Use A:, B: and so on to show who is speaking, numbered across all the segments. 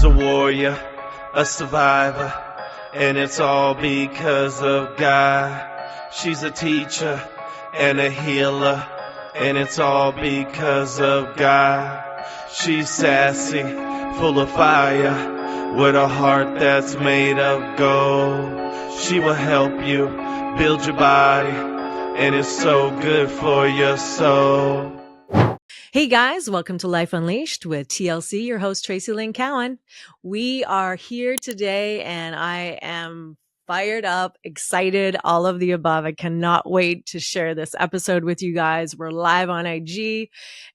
A: a warrior, a survivor, and it's all because of God. She's a teacher and a healer, and it's all because of God. She's sassy, full of fire, with a heart that's made of gold. She will help you build your body, and it's so good for your soul.
B: Hey guys, welcome to Life Unleashed with TLC, your host Traci Lynn Cowan. We are here today and I am fired up, excited, all of the above. I cannot wait to share this episode with you guys. We're live on IG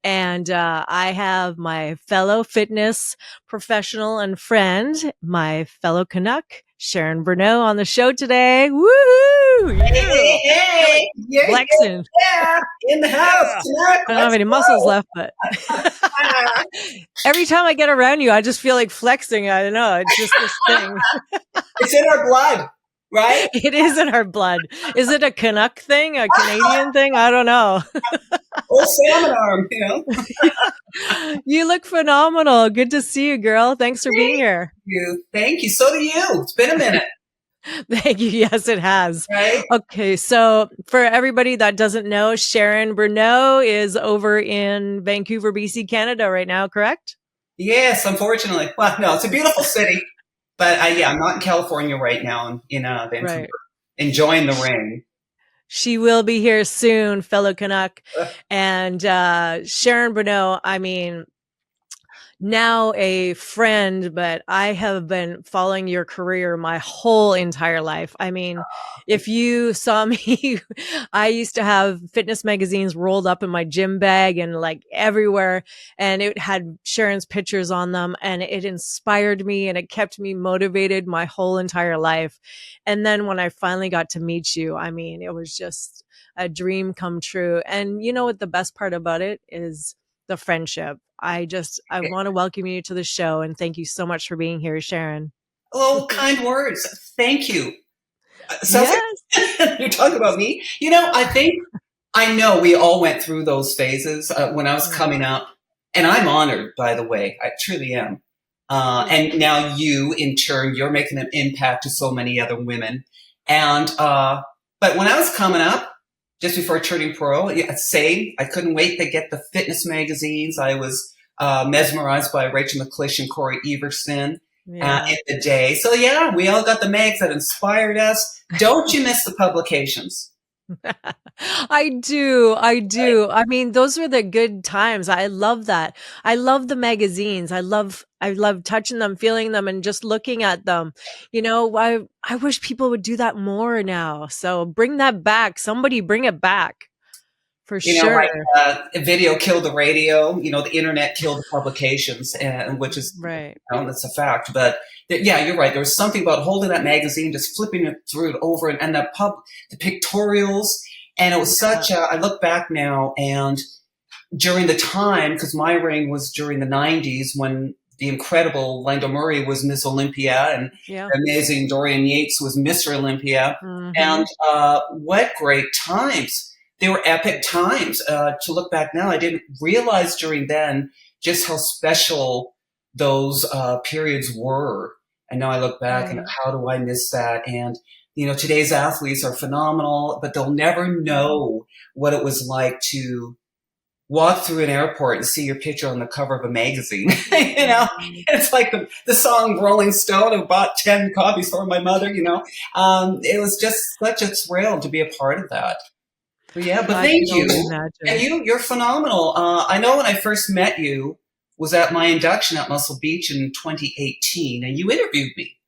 B: and I have my fellow fitness professional and friend, my fellow Canuck, Sharon Bruneau on the show today. Woohoo!
C: Hey.
B: Flexing.
C: Yeah. In the house.
B: I don't have any muscles left, but every time I get around you, I just feel like flexing. I don't know. It's just this thing.
C: It's in our blood, right?
B: It is in our blood. Is it a Canuck thing? A Canadian thing? I don't know.
C: Old salmon arm, you know.
B: You look phenomenal. Good to see you, girl. Thanks for being here.
C: Thank you. So do you. It's been a minute.
B: Thank you. Yes, it has.
C: Right?
B: Okay. So for everybody that doesn't know, Sharon Bruneau is over in Vancouver, BC, Canada right now, correct?
C: Yes, unfortunately. Well, no, it's a beautiful city. But I'm not in California right now. I'm in Vancouver, right. Enjoying the rain.
B: She will be here soon, fellow Canuck. And Sharon Bruneau, I mean, now a friend, but I have been following your career my whole entire life. I mean, if you saw me, I used to have fitness magazines rolled up in my gym bag and like everywhere. And it had Sharon's pictures on them and it inspired me and it kept me motivated my whole entire life. And then when I finally got to meet you, I mean, it was just a dream come true. And you know what the best part about it is? The friendship. I want to welcome you to the show and thank you so much for being here, Sharon.
C: Oh, kind words. Thank you.
B: Yes.
C: You're talking about me. You know, I know we all went through those phases when I was coming up, and I'm honored, by the way. I truly am. And now you, in turn, you're making an impact to so many other women. And but when I was coming up, just before turning pro, same. I couldn't wait to get the fitness magazines. I was mesmerized by Rachel McClish and Corey Everson in the day. So we all got the mags that inspired us. Don't you miss the publications?
B: I do. Right. I mean, those were the good times. I love that. I love the magazines. I love touching them, feeling them, and just looking at them. You know, I wish people would do that more now. So bring that back. Somebody bring it back. For sure.
C: Video killed the radio. You know, the internet killed the publications, which is
B: right.
C: That's a fact. But you're right. There was something about holding that magazine, just flipping it through it over, and the pictorials. And it was such I look back now, and during the time, because my reign was during the 90s when the incredible Lando Murray was Miss Olympia, and the amazing Dorian Yates was Mr. Olympia. Mm-hmm. And what great times. They were epic times. To look back now, I didn't realize during then just how special those periods were. And now I look back and how do I miss that? And, you know, today's athletes are phenomenal, but they'll never know what it was like to walk through an airport and see your picture on the cover of a magazine. You know, it's like the song Rolling Stone. I bought 10 copies for my mother, you know. It was just such a thrill to be a part of that. But thank you. And you're phenomenal. I know when I first met you was at my induction at Muscle Beach in 2018, and you interviewed me.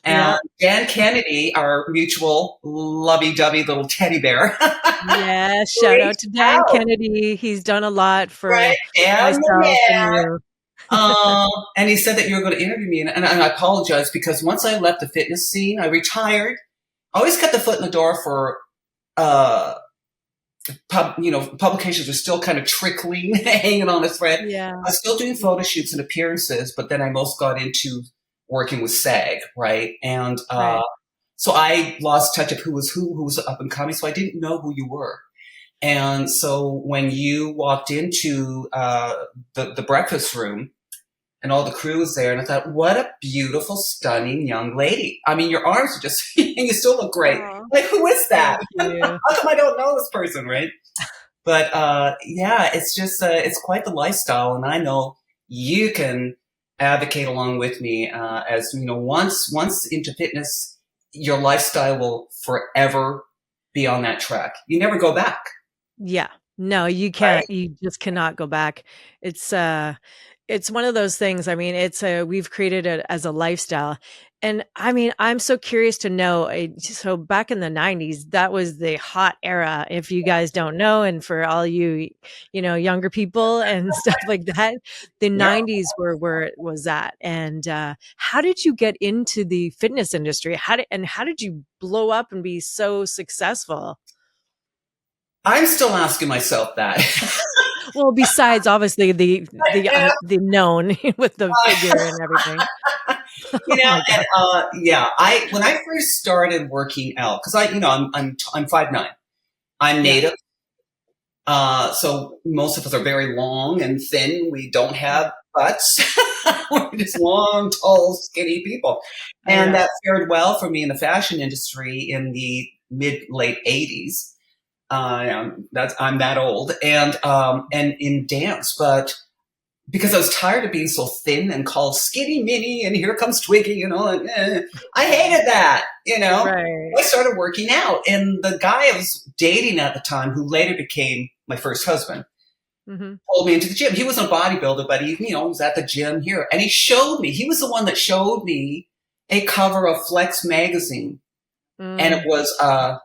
C: And Dan Kennedy, our mutual lovey-dovey little teddy bear.
B: Yes, shout out to Dan Kennedy. He's done a lot for myself and you.
C: And he said that you were going to interview me, and I apologize because once I left the fitness scene, I retired. I always kept the foot in the door for publications were still kind of trickling, hanging on a thread.
B: Yeah.
C: I was still doing photo shoots and appearances, but then I most got into working with SAG, right? And so I lost touch of who was up and coming, so I didn't know who you were. And so when you walked into the breakfast room, and all the crew was there. And I thought, what a beautiful, stunning young lady. I mean, your arms are just, and you still look great.
B: Aw.
C: Like, who is that?
B: Thank you.
C: How come I don't know this person, right? But yeah, it's just, it's quite the lifestyle. And I know you can advocate along with me as, you know, once into fitness, your lifestyle will forever be on that track. You never go back.
B: Yeah. No, you can't. You just cannot go back. It's one of those things. I mean, we've created it as a lifestyle. And I mean, I'm so curious to know. So back in the 90s, that was the hot era. If you guys don't know, and for all you, younger people and stuff like that, the 90s were where it was at. And how did you get into the fitness industry? How did you blow up and be so successful?
C: I'm still asking myself that.
B: Well, besides obviously the known with the figure and everything.
C: When I first started working out, because I'm 5'9", I'm native, so most of us are very long and thin. We don't have butts. We're just long, tall, skinny people, and that fared well for me in the fashion industry in the late '80s. I'm that old, and in dance, but because I was tired of being so thin and called skinny mini, and here comes Twiggy, I hated that,
B: Right.
C: I started working out, and the guy I was dating at the time, who later became my first husband, pulled me into the gym. He wasn't a bodybuilder, but he, was at the gym here, and he was the one that showed me a cover of Flex magazine, and it was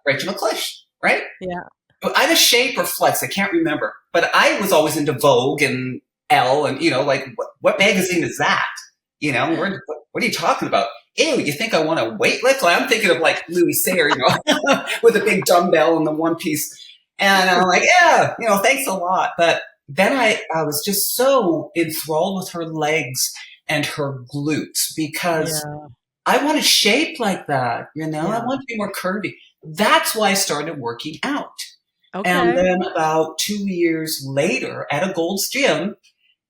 C: Rachel McClish, right?
B: Yeah.
C: But either Shape or Flex, I can't remember. But I was always into Vogue and Elle, and what magazine is that? What are you talking about? Ew, you think I want to weightlift? I'm thinking of like Louis Sayre, with a big dumbbell and the one piece. And I'm like, yeah, thanks a lot. But then I was just so enthralled with her legs and her glutes because I want to shape like that, I want to be more curvy. That's why I started working out. Okay. And then about 2 years later at a Gold's Gym,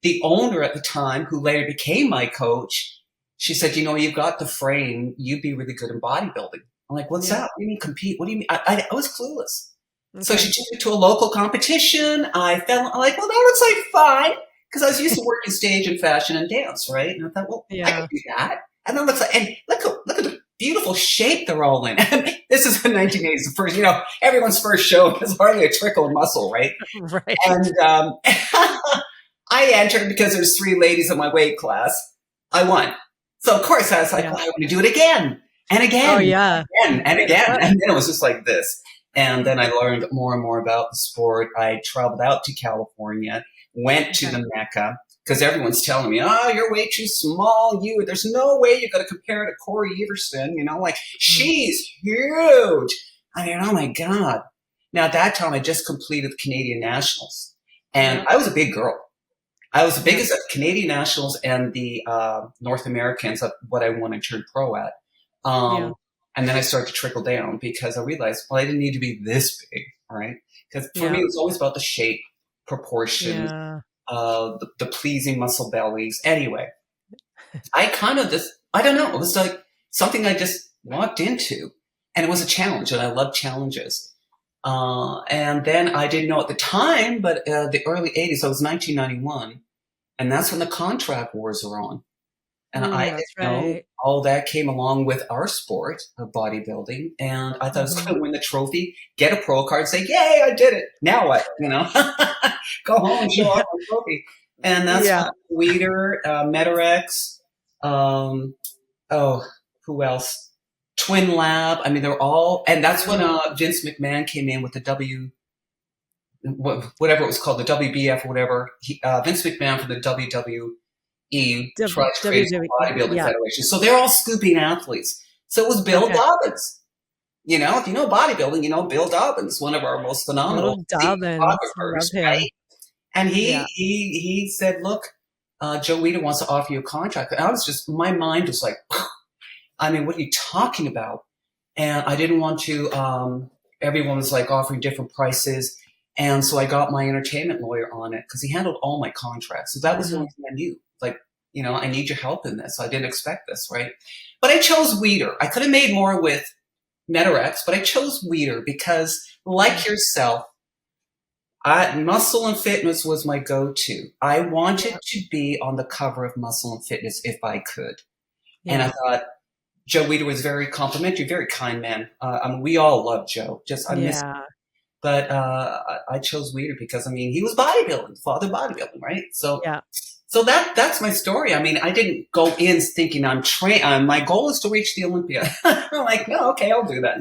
C: the owner at the time, who later became my coach, she said, you've got the frame. You'd be really good in bodybuilding. I'm like, what's that? What do you mean compete? What do you mean? I was clueless. Okay. So she took me to a local competition. I'm like, well, that looks like fine. Because I was used to working stage and fashion and dance, right? And I thought, well, I can do that. And then look at the beautiful shape they're all in. This is the 1980s, the first, everyone's first show. There's hardly a trickle of muscle, right?
B: Right.
C: And I entered because there's 3 ladies in my weight class. I won. So, of course, I was like, well, I want to do it again and again.
B: Oh, yeah.
C: And again. And then it was just like this. And then I learned more and more about the sport. I traveled out to California, went to the Mecca, because everyone's telling me, oh, you're way too small. There's no way you're going to compare to Corey Everson. She's huge. I mean, oh my God. Now at that time, I just completed the Canadian Nationals, and I was a big girl. I was the biggest at the Canadian Nationals and the North Americans, what I won and turned pro at. And then I started to trickle down because I realized, well, I didn't need to be this big, right? Because for me, it was always about the shape, proportions, the pleasing muscle bellies. Anyway, I don't know. It was like something I just walked into, and it was a challenge, and I love challenges. And then I didn't know at the time, but the early 80s, so it was 1991, and that's when the contract wars were on. And I didn't know all that came along with our sport of bodybuilding. And I thought I was going to win the trophy, get a pro card, say, yay, I did it. Now what? Go home and show off my trophy. And that's Weeder, Metarex, who else? Twin Lab. I mean, they're all, and that's when Vince McMahon came in with the whatever it was called, the WBF or whatever. Vince McMahon for the WWE. Tried to create a bodybuilding federation. So they're all scooping athletes. So it was Bill Dobbins. If you know bodybuilding, Bill Dobbins, one of our most phenomenal photographers, right? And he said, look, Joe Weider wants to offer you a contract. And I was just, my mind was like, I mean, what are you talking about? And I didn't want to, everyone was like offering different prices. And so I got my entertainment lawyer on it because he handled all my contracts. So that was the only thing I knew. Like, I need your help in this. I didn't expect this, right? But I chose Weider. I could have made more with Metarex, but I chose Weider because, like yourself, Muscle and Fitness was my go-to. I wanted to be on the cover of Muscle and Fitness if I could. And I thought Joe Weider was very complimentary, very kind man. We all love Joe. I miss him. But I chose Weider because, he was bodybuilding, father bodybuilding, right? So that's my story. I didn't go in thinking my goal is to reach the Olympia. I'm like, no, okay, I'll do that,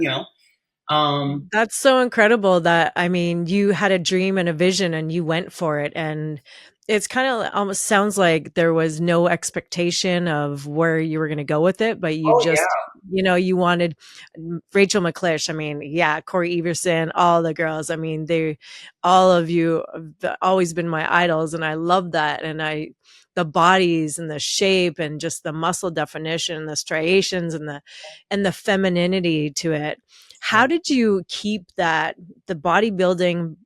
B: That's so incredible that, you had a dream and a vision and you went for it. And it's kind of almost sounds like there was no expectation of where you were going to go with it, but you you wanted Rachel McClish. Corey Everson, all the girls. All of you have always been my idols. And I love that. And the bodies and the shape and just the muscle definition, the striations and the femininity to it. How did you keep the bodybuilding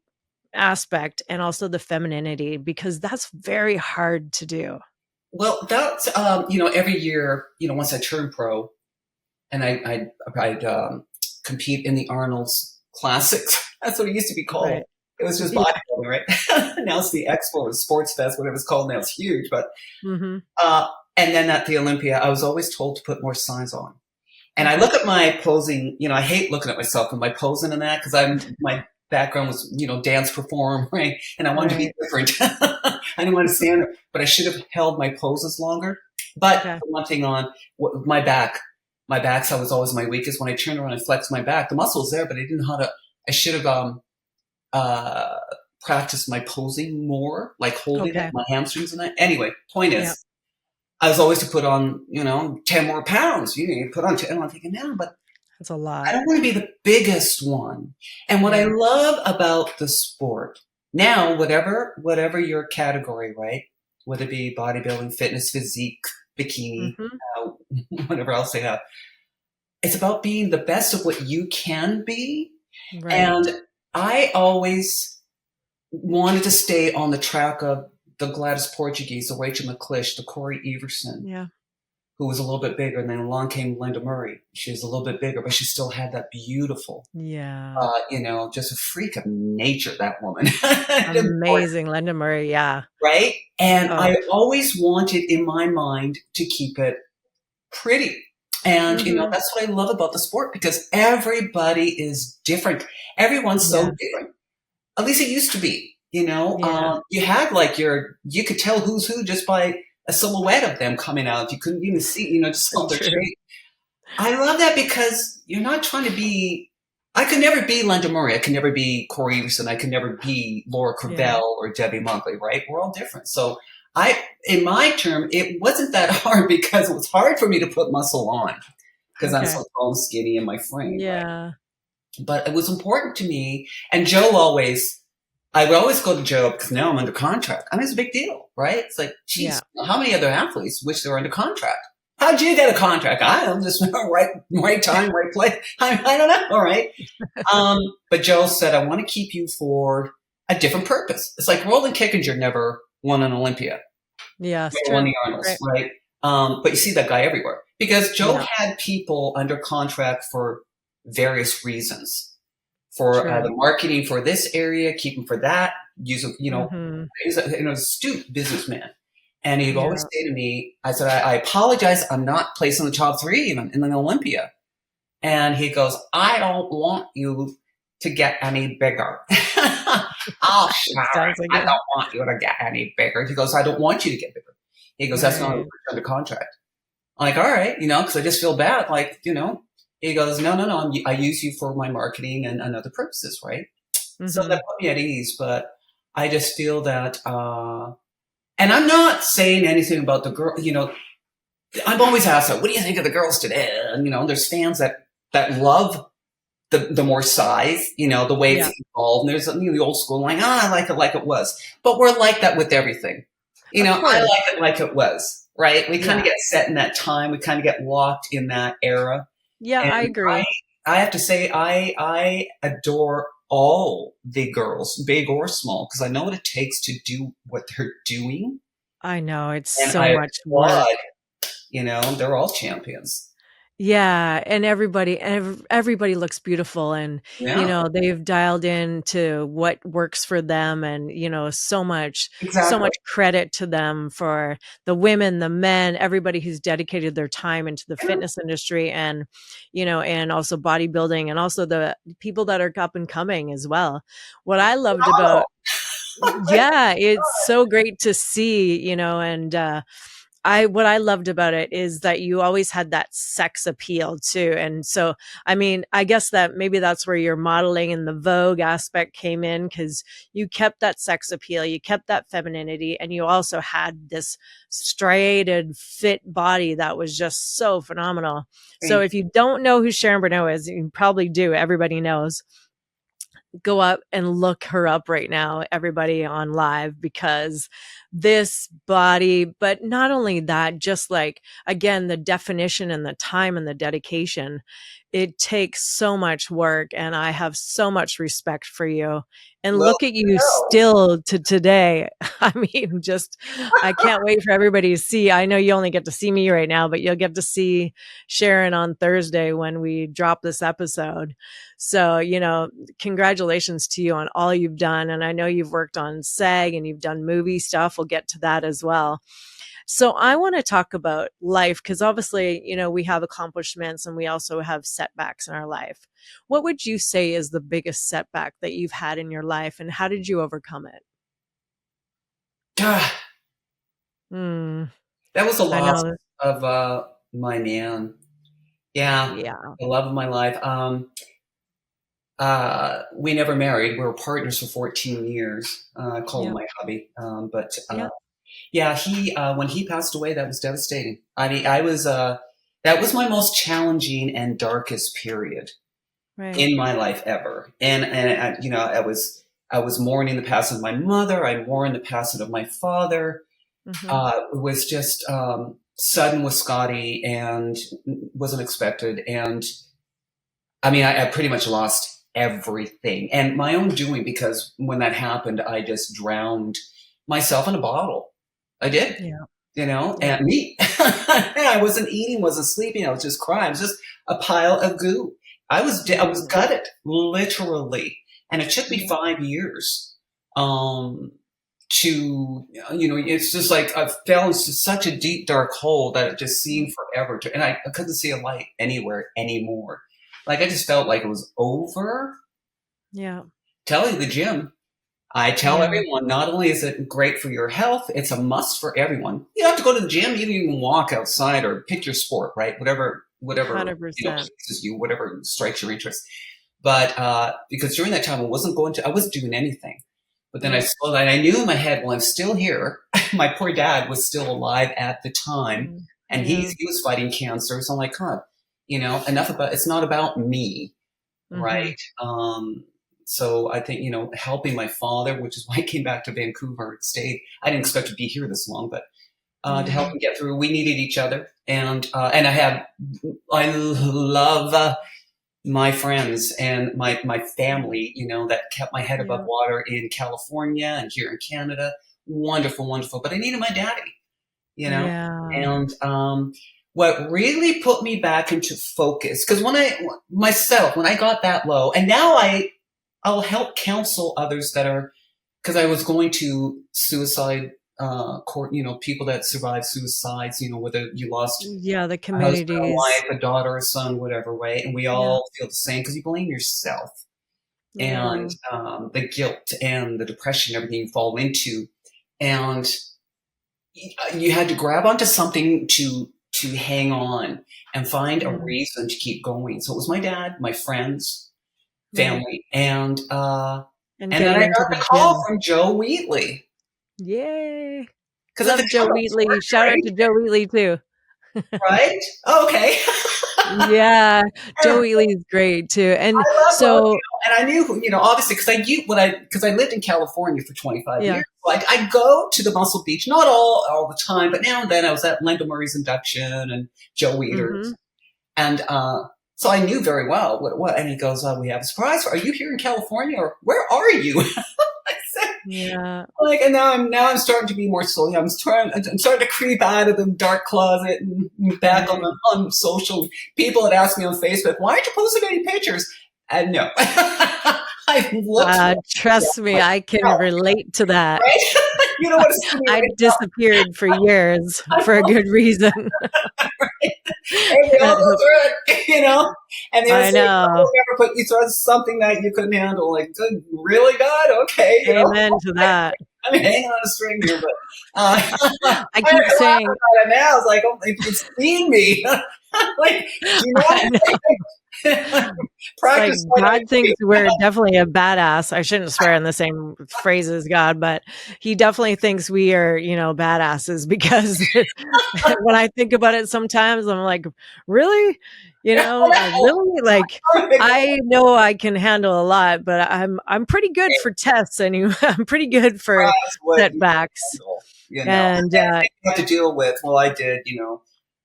B: aspect and also the femininity? Because that's very hard to do.
C: Well, that's, every year, once I turn pro and I'd compete in the Arnold's Classics. That's what it used to be called. Right. It was just bodybuilding, right? Now it's the Expo or Sports Fest, whatever it's called now. It's huge. But, and then at the Olympia, I was always told to put more size on. And I look at my posing, I hate looking at myself and my posing and that because my background was, dance perform, right? And I wanted to be different. I didn't want to stand there, but I should have held my poses longer. But one thing on my back, I was always my weakest. When I turned around and flexed my back, the muscle was there, but I didn't know how to, I should have practiced my posing more, like holding it, my hamstrings and that. Anyway, point is, I was always to put on, 10 more pounds. You put on 10. And I'm thinking, no, but
B: that's a lot.
C: I don't want to be the biggest one. And what I love about the sport now, whatever your category, right? Whether it be bodybuilding, fitness, physique, bikini, whatever else they have, it's about being the best of what you can be. Right. And I always wanted to stay on the track of the Gladys Portuguese, the Rachel McClish, the Corey Everson, who was a little bit bigger. And then along came Linda Murray. She was a little bit bigger, but she still had that beautiful, just a freak of nature, that woman.
B: Amazing, Linda Murray,
C: right? And I always wanted in my mind to keep it pretty. And, that's what I love about the sport because everybody is different. Everyone's so different. At least it used to be. You had you could tell who's who just by a silhouette of them coming out. You couldn't even see, just on their shape. I love that because you're not trying to be, I could never be Linda Murray. I could never be Corey Everson. I could never be Laura Cravell or Debbie Monkley, right? We're all different. So in my term, it wasn't that hard because it was hard for me to put muscle on because I'm so tall and skinny in my frame.
B: Yeah.
C: Right? But it was important to me. And I would always go to Joe because now I'm under contract. It's a big deal, right? It's like, geez, how many other athletes wish they were under contract? How'd you get a contract? I don't know, just right time, right place. I don't know, all right. But Joe said, I want to keep you for a different purpose. It's like Roland Kickinger never won an Olympia.
B: Yeah,
C: won the Arnolds, right? But you see that guy everywhere because Joe had people under contract for various reasons. For the marketing for this area, keep him for that. Use he's an astute businessman, and he'd always say to me, "I said, I apologize, I'm not placing the top 3 even in the Olympia." And he goes, "I don't want you to get any bigger." Oh, Sharon, I don't want you to get any bigger. He goes, "I don't want you to get bigger." He goes, "That's not under contract." I'm like, all right, because I just feel bad, He goes, no, I use you for my marketing and other purposes, right? So that put me at ease, but I just feel that, and I'm not saying anything about the girl, I'm always asked, what do you think of the girls today? And, there's fans that love the more size, the way it's evolved. And there's the old school I like it like it was, but we're like that with everything. I like it like it was, right? We kind of get set in that time. We kind of get locked in that era.
B: Yeah, and I agree.
C: I have to say, I adore all the girls, big or small, because I know what it takes to do what they're doing.
B: I know it's
C: And
B: so
C: I
B: much work.
C: applaud, they're all champions.
B: Yeah, and everybody looks beautiful, and
C: Yeah,
B: they've dialed in to what works for them, and so much
C: exactly.
B: credit to them for the women, the men, everybody who's dedicated their time into the
C: Yeah.
B: fitness industry, and also bodybuilding, and also the people that are up and coming as well. What I loved about
C: Phenomenal.
B: Yeah, it's so great to see, and what I loved about it is that you always had that sex appeal too. And so, I mean, I guess that maybe that's where your modeling and the Vogue aspect came in, because you kept that sex appeal, you kept that femininity, and you also had this striated, fit body that was just so phenomenal. So,
C: Thank
B: if you don't know who Sharon Bruneau is, you probably do. Everybody knows. Go up and look her up right now, everybody on live, because this body, but not only that, just like, again, the definition and the time and the dedication, it takes so much work. And I have so much respect for you. And
C: Well,
B: look at you still to today. I mean, I can't wait for everybody to see. I know you only get to see me right now, but you'll get to see Sharon on Thursday when we drop this episode. So, congratulations to you on all you've done. And I know you've worked on SAG and you've done movie stuff. We'll get to that as well. So I want to talk about life, because obviously, we have accomplishments and we also have setbacks in our life. What would you say is the biggest setback that you've had in your life, and how did you overcome it?
C: God,
B: Hmm.
C: that was a
B: I
C: loss
B: know.
C: of my man. Yeah,
B: Yeah.
C: the love of my life. We never married. We were partners for 14 years. I call him
B: Yeah.
C: my hubby. But
B: Yeah.
C: yeah, he when he passed away, that was devastating. I mean, that was my most challenging and darkest period
B: Right.
C: in my life ever. And I was mourning the passing of my mother. I mourned the passing of my father.
B: Mm-hmm.
C: It was just sudden with Scotty and wasn't expected. And I mean, I pretty much lost everything and my own doing, because when that happened, I just drowned myself in a bottle. I did,
B: Yeah. Yeah.
C: and me. I wasn't eating, wasn't sleeping. I was just crying. I was just a pile of goo. I was gutted, literally. And it took me
B: Yeah.
C: 5 years to, it's just like I fell into such a deep, dark hole that it just seemed forever and I couldn't see a light anywhere anymore. Like I just felt like it was over.
B: Yeah.
C: Telling the gym, I tell
B: Yeah.
C: everyone, not only is it great for your health, it's a must for everyone. You don't have to go to the gym, you can even walk outside or pick your sport, right? Whatever,
B: 100%.
C: pleases you, whatever strikes your interest. But because during that time I wasn't doing anything. But then
B: Yeah.
C: I knew in my head, well, I'm still here. My poor dad was still alive at the time, and
B: Yeah.
C: he was fighting cancer. So I'm like, huh, enough about, it's not about me,
B: Mm-hmm.
C: right? So I think, helping my father, which is why I came back to Vancouver and stayed. I didn't expect to be here this long, but to help
B: Yeah.
C: him get through, we needed each other. And I love my friends and my family, that kept my head above
B: Yeah.
C: water in California and here in Canada. Wonderful, wonderful. But I needed my daddy,
B: Yeah.
C: and what really put me back into focus, because when I got that low, and now I'll help counsel others that are, because I was going to suicide court, people that survive suicides, whether you lost
B: Yeah. The
C: a husband, a
B: communities.
C: wife, a daughter, a son, whatever way, and we
B: Yeah.
C: all feel the same because you blame yourself and
B: Yeah.
C: the guilt and the depression, everything you fall into, and you had to grab onto something to hang on and find a
B: Yeah.
C: reason to keep going. So it was my dad, my friends,
B: Right.
C: family, and
B: And
C: then
B: getting
C: I
B: into
C: got
B: the
C: the call
B: gym.
C: from Joe Wheatley,
B: Yay.
C: because at the
B: Love Joe
C: time I was
B: Wheatley.
C: working,
B: Shout out to Joe Wheatley too.
C: right? Oh, okay.
B: Yeah. Joe Wheatley is great too. And
C: I love both,
B: so,
C: and I knew, obviously, because I lived in California for 25
B: yeah.
C: years. So I go to the Muscle Beach, not all the time, but now and then I was at Linda Murray's induction and Joe
B: Mm-hmm.
C: Weider's. And so I knew very well what. And he goes, "Oh, we have a surprise. Are you here in California, or where are you?"
B: Yeah.
C: Like, and now I'm starting to be more social. I'm starting to creep out of the dark closet and back
B: Right.
C: on social. People had asked me on Facebook, "Why aren't you posting any pictures?" And no, I've looked.
B: Trust me, I can relate to that.
C: Right? You know what it's doing
B: I
C: right
B: disappeared for years for a good reason.
C: and we all go through it, And they would
B: I
C: say,
B: know.
C: "Oh, never put you through something that you couldn't handle." Like, good, really, God? Okay,
B: Amen to that.
C: I'm hanging on a string here, but I
B: I keep
C: laugh
B: saying,
C: about it now. It's like, oh, it's seen me. Like, do you know
B: I know. It's like
C: practice what I
B: God thinks we're definitely a badass. I shouldn't swear in the same phrase as God, but he definitely thinks we are, badasses because when I think about it sometimes I'm like, really? Really? Like I know I can handle a lot, but I'm pretty good for tests anyway. I'm pretty good for
C: what you
B: setbacks.
C: handle,
B: And
C: you have to deal with. Well, I did,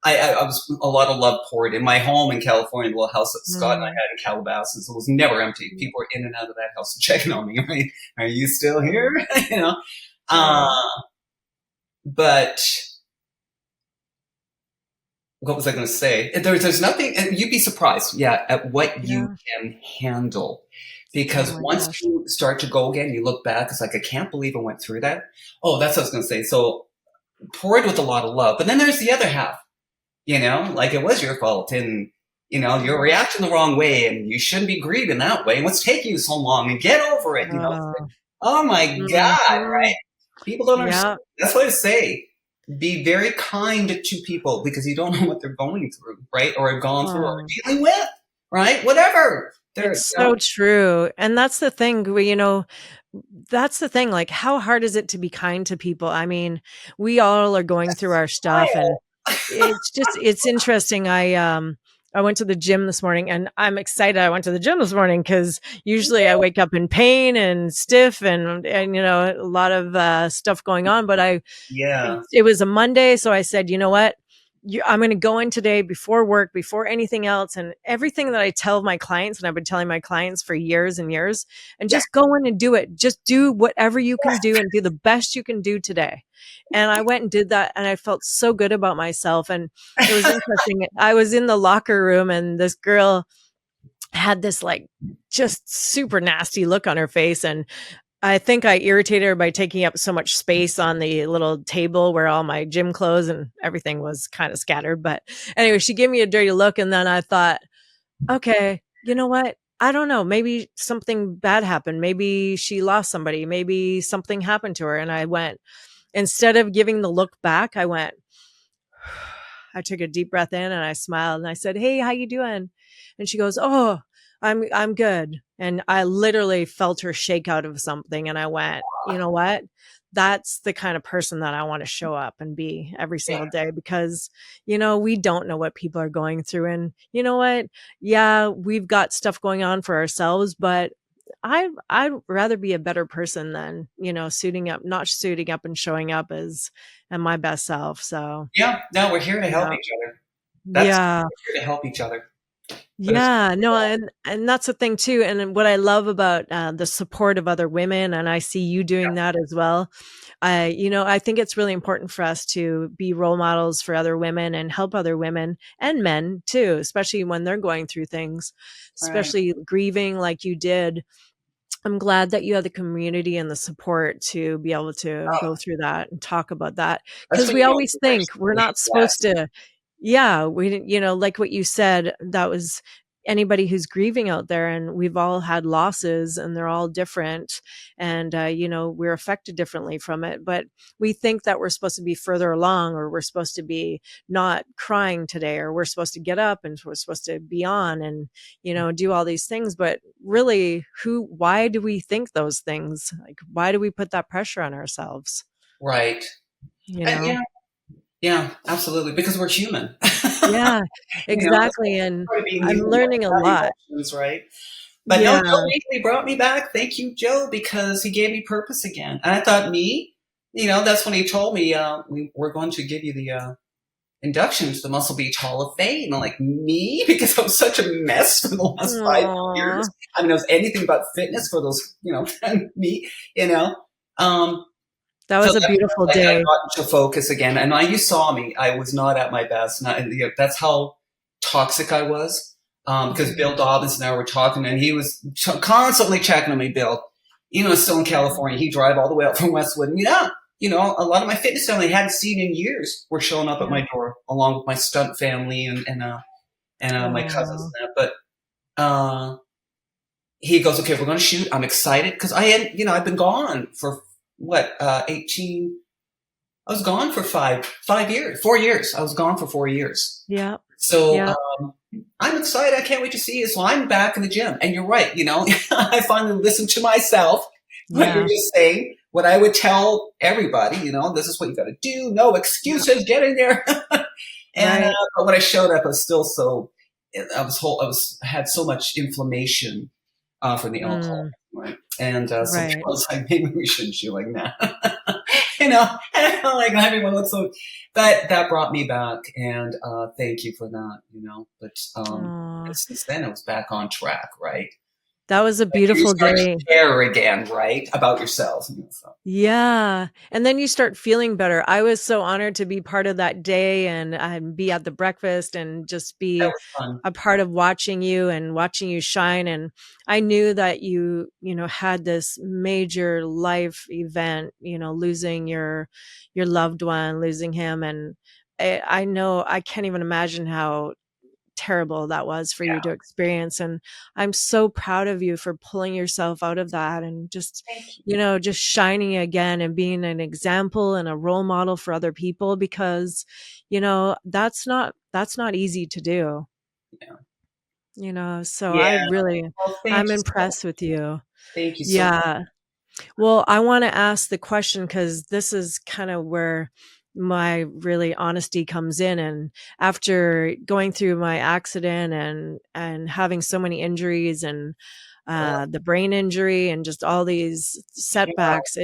C: I was a lot of love poured in my home in California, the little house that Scott and I had in Calabasas. It was never empty. People were in and out of that house checking on me. Right? Are you still here? But what was I going to say? There's nothing. You'd be surprised, at what you can handle. Because once you start to go again, you look back. It's like, I can't believe I went through that. Oh, that's what I was going to say. So poured with a lot of love, but then there's the other half. Like it was your fault, and you're reacting the wrong way, and you shouldn't be grieving that way. What's taking you so long? And get over it. Oh my God, right? People don't understand. That's what I say. Be very kind to people because you don't know what they're going through, right? Or have gone through or dealing with, right? Whatever.
B: It's so true. And that's the thing, that's the thing. Like, how hard is it to be kind to people? I mean, we all are going through our stuff, and it's interesting. I went to the gym this morning, and I'm excited I went to the gym this morning because usually I wake up in pain and stiff and a lot of stuff going on. But it was a Monday, so I said, you know what? I'm going to go in today before work, before anything else, and everything that I tell my clients, and I've been telling my clients for years and years, and just go in and do it. Just do whatever you can do and do the best you can do today. And I went and did that, and I felt so good about myself. And it was interesting. I was in the locker room, and this girl had this like just super nasty look on her face, and I think I irritated her by taking up so much space on the little table where all my gym clothes and everything was kind of scattered. But anyway, she gave me a dirty look. And then I thought, okay, you know what? I don't know. Maybe something bad happened. Maybe she lost somebody. Maybe something happened to her. And I went, instead of giving the look back, I took a deep breath in and I smiled and I said, "Hey, how you doing?" And she goes, "Oh, I'm good." And I literally felt her shake out of something. And I went, you know what? That's the kind of person that I want to show up and be every single day because, we don't know what people are going through. And you know what? Yeah, we've got stuff going on for ourselves, but I'd rather be a better person than, not suiting up and showing up as my best self. So
C: no, we're here to help each other. We're here to help each other.
B: And that's the thing too. And what I love about the support of other women, and I see you doing that as well. I think it's really important for us to be role models for other women and help other women and men too, especially when they're going through things, especially grieving like you did. I'm glad that you have the community and the support to be able to go through that and talk about that. Because we always think we're not supposed to. Yeah, we didn't, like what you said, that was anybody who's grieving out there, and we've all had losses and they're all different. And, we're affected differently from it, but we think that we're supposed to be further along, or we're supposed to be not crying today, or we're supposed to get up and we're supposed to be on and, do all these things. But really, why do we think those things? Like, why do we put that pressure on ourselves?
C: Right. Yeah, absolutely. Because we're human.
B: Yeah, exactly. And I'm learning a lot.
C: Emotions, right? But no, Joe Weekly brought me back. Thank you, Joe, because he gave me purpose again. And I thought that's when he told me we're going to give you the induction to the Muscle Beach Hall of Fame. I'm like, me? Because I was such a mess for the last 5 years. I mean, I was anything but fitness for those, me,
B: That was a beautiful
C: like I
B: day.
C: got into focus again. And you saw me. I was not at my best. That's how toxic I was. Because Bill Dobbins and I were talking, and he was constantly checking on me, Bill. Still in California. He drive all the way up from Westwood. And a lot of my fitness family I hadn't seen in years were showing up at my door, along with my stunt family and my cousins and that. But he goes, okay, we're going to shoot. I'm excited because I've been gone for 18. I was gone for 4 years. I was gone for 4 years.
B: Yeah.
C: So I'm excited. I can't wait to see you. So I'm back in the gym. And you're right. I finally listened to myself. What you're just saying, what I would tell everybody, this is what you got to do. No excuses. Get in there. And but when I showed up, I was still had so much inflammation from the alcohol. Right. And so I was like, maybe we shouldn't shoot like that. And like everyone looks so, but that brought me back, and thank you for that, But and since then, I was back on track, right?
B: That was a beautiful day.
C: Share again, right, about yourself.
B: Yeah, and then you start feeling better. I was so honored to be part of that day and be at the breakfast and just be a part of watching you shine. And I knew that you had this major life event, losing your loved one, losing him, and I know I can't even imagine how terrible that was for you to experience. And I'm so proud of you for pulling yourself out of that and just, just shining again and being an example and a role model for other people, because, that's not easy to do. So I'm impressed with you.
C: Thank you so much.
B: Well, I want to ask the question, because this is kind of where my really honesty comes in. And after going through my accident and having so many injuries and the brain injury and just all these setbacks,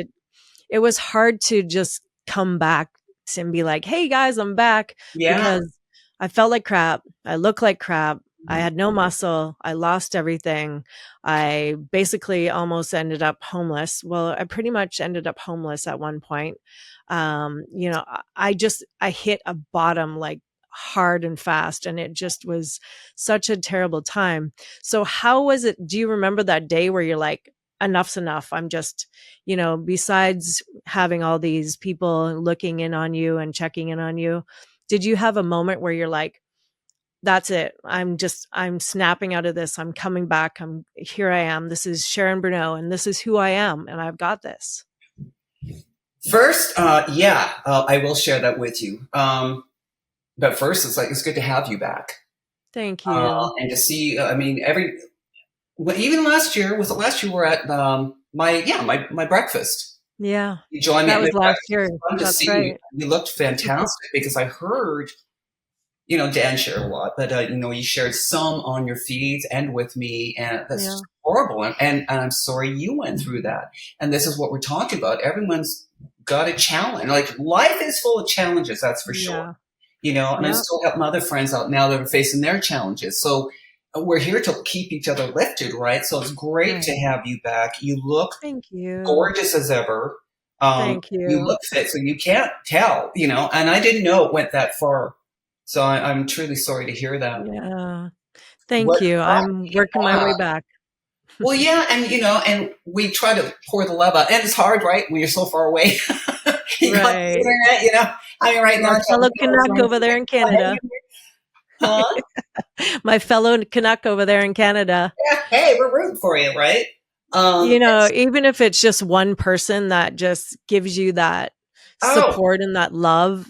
B: it was hard to just come back and be like, hey guys, I'm back, because I felt like crap. I looked like crap. I had no muscle. I lost everything. I basically almost ended up homeless. Well, I pretty much ended up homeless at one point. I hit a bottom like hard and fast, and it just was such a terrible time. So how was it? Do you remember that day where you're like, enough's enough? I'm just, besides having all these people looking in on you and checking in on you, did you have a moment where you're like, that's it. I'm snapping out of this. I'm coming back. Here I am. This is Sharon Bruneau, and this is who I am, and I've got this.
C: First, I will share that with you. But first, it's good to have you back.
B: Thank you.
C: And to see, even last year, was it last year? We were at my breakfast.
B: Yeah,
C: you joined me.
B: That was last year.
C: That's right. You looked fantastic because I heard. Dan shared a lot, but you shared some on your feeds and with me, and that's just horrible. And I'm sorry you went through that. And this is what we're talking about. Everyone's got a challenge. Like, life is full of challenges, that's for sure. And I still have my other friends out now that are facing their challenges. So we're here to keep each other lifted, right? So it's great to have you back. You look gorgeous as ever.
B: Thank you.
C: You look fit, so you can't tell, and I didn't know it went that far. So I'm truly sorry to hear that.
B: Yeah. Thank you. I'm working my way back.
C: Well, yeah. And, and we try to pour the love out. And it's hard, right? When you're so far away. You got the internet, I mean, right now.
B: My fellow Canuck over there in Canada.
C: Huh?
B: My fellow Canuck over there in Canada.
C: Yeah. Hey, we're rooting for you, right?
B: Even if it's just one person that just gives you that support and that love,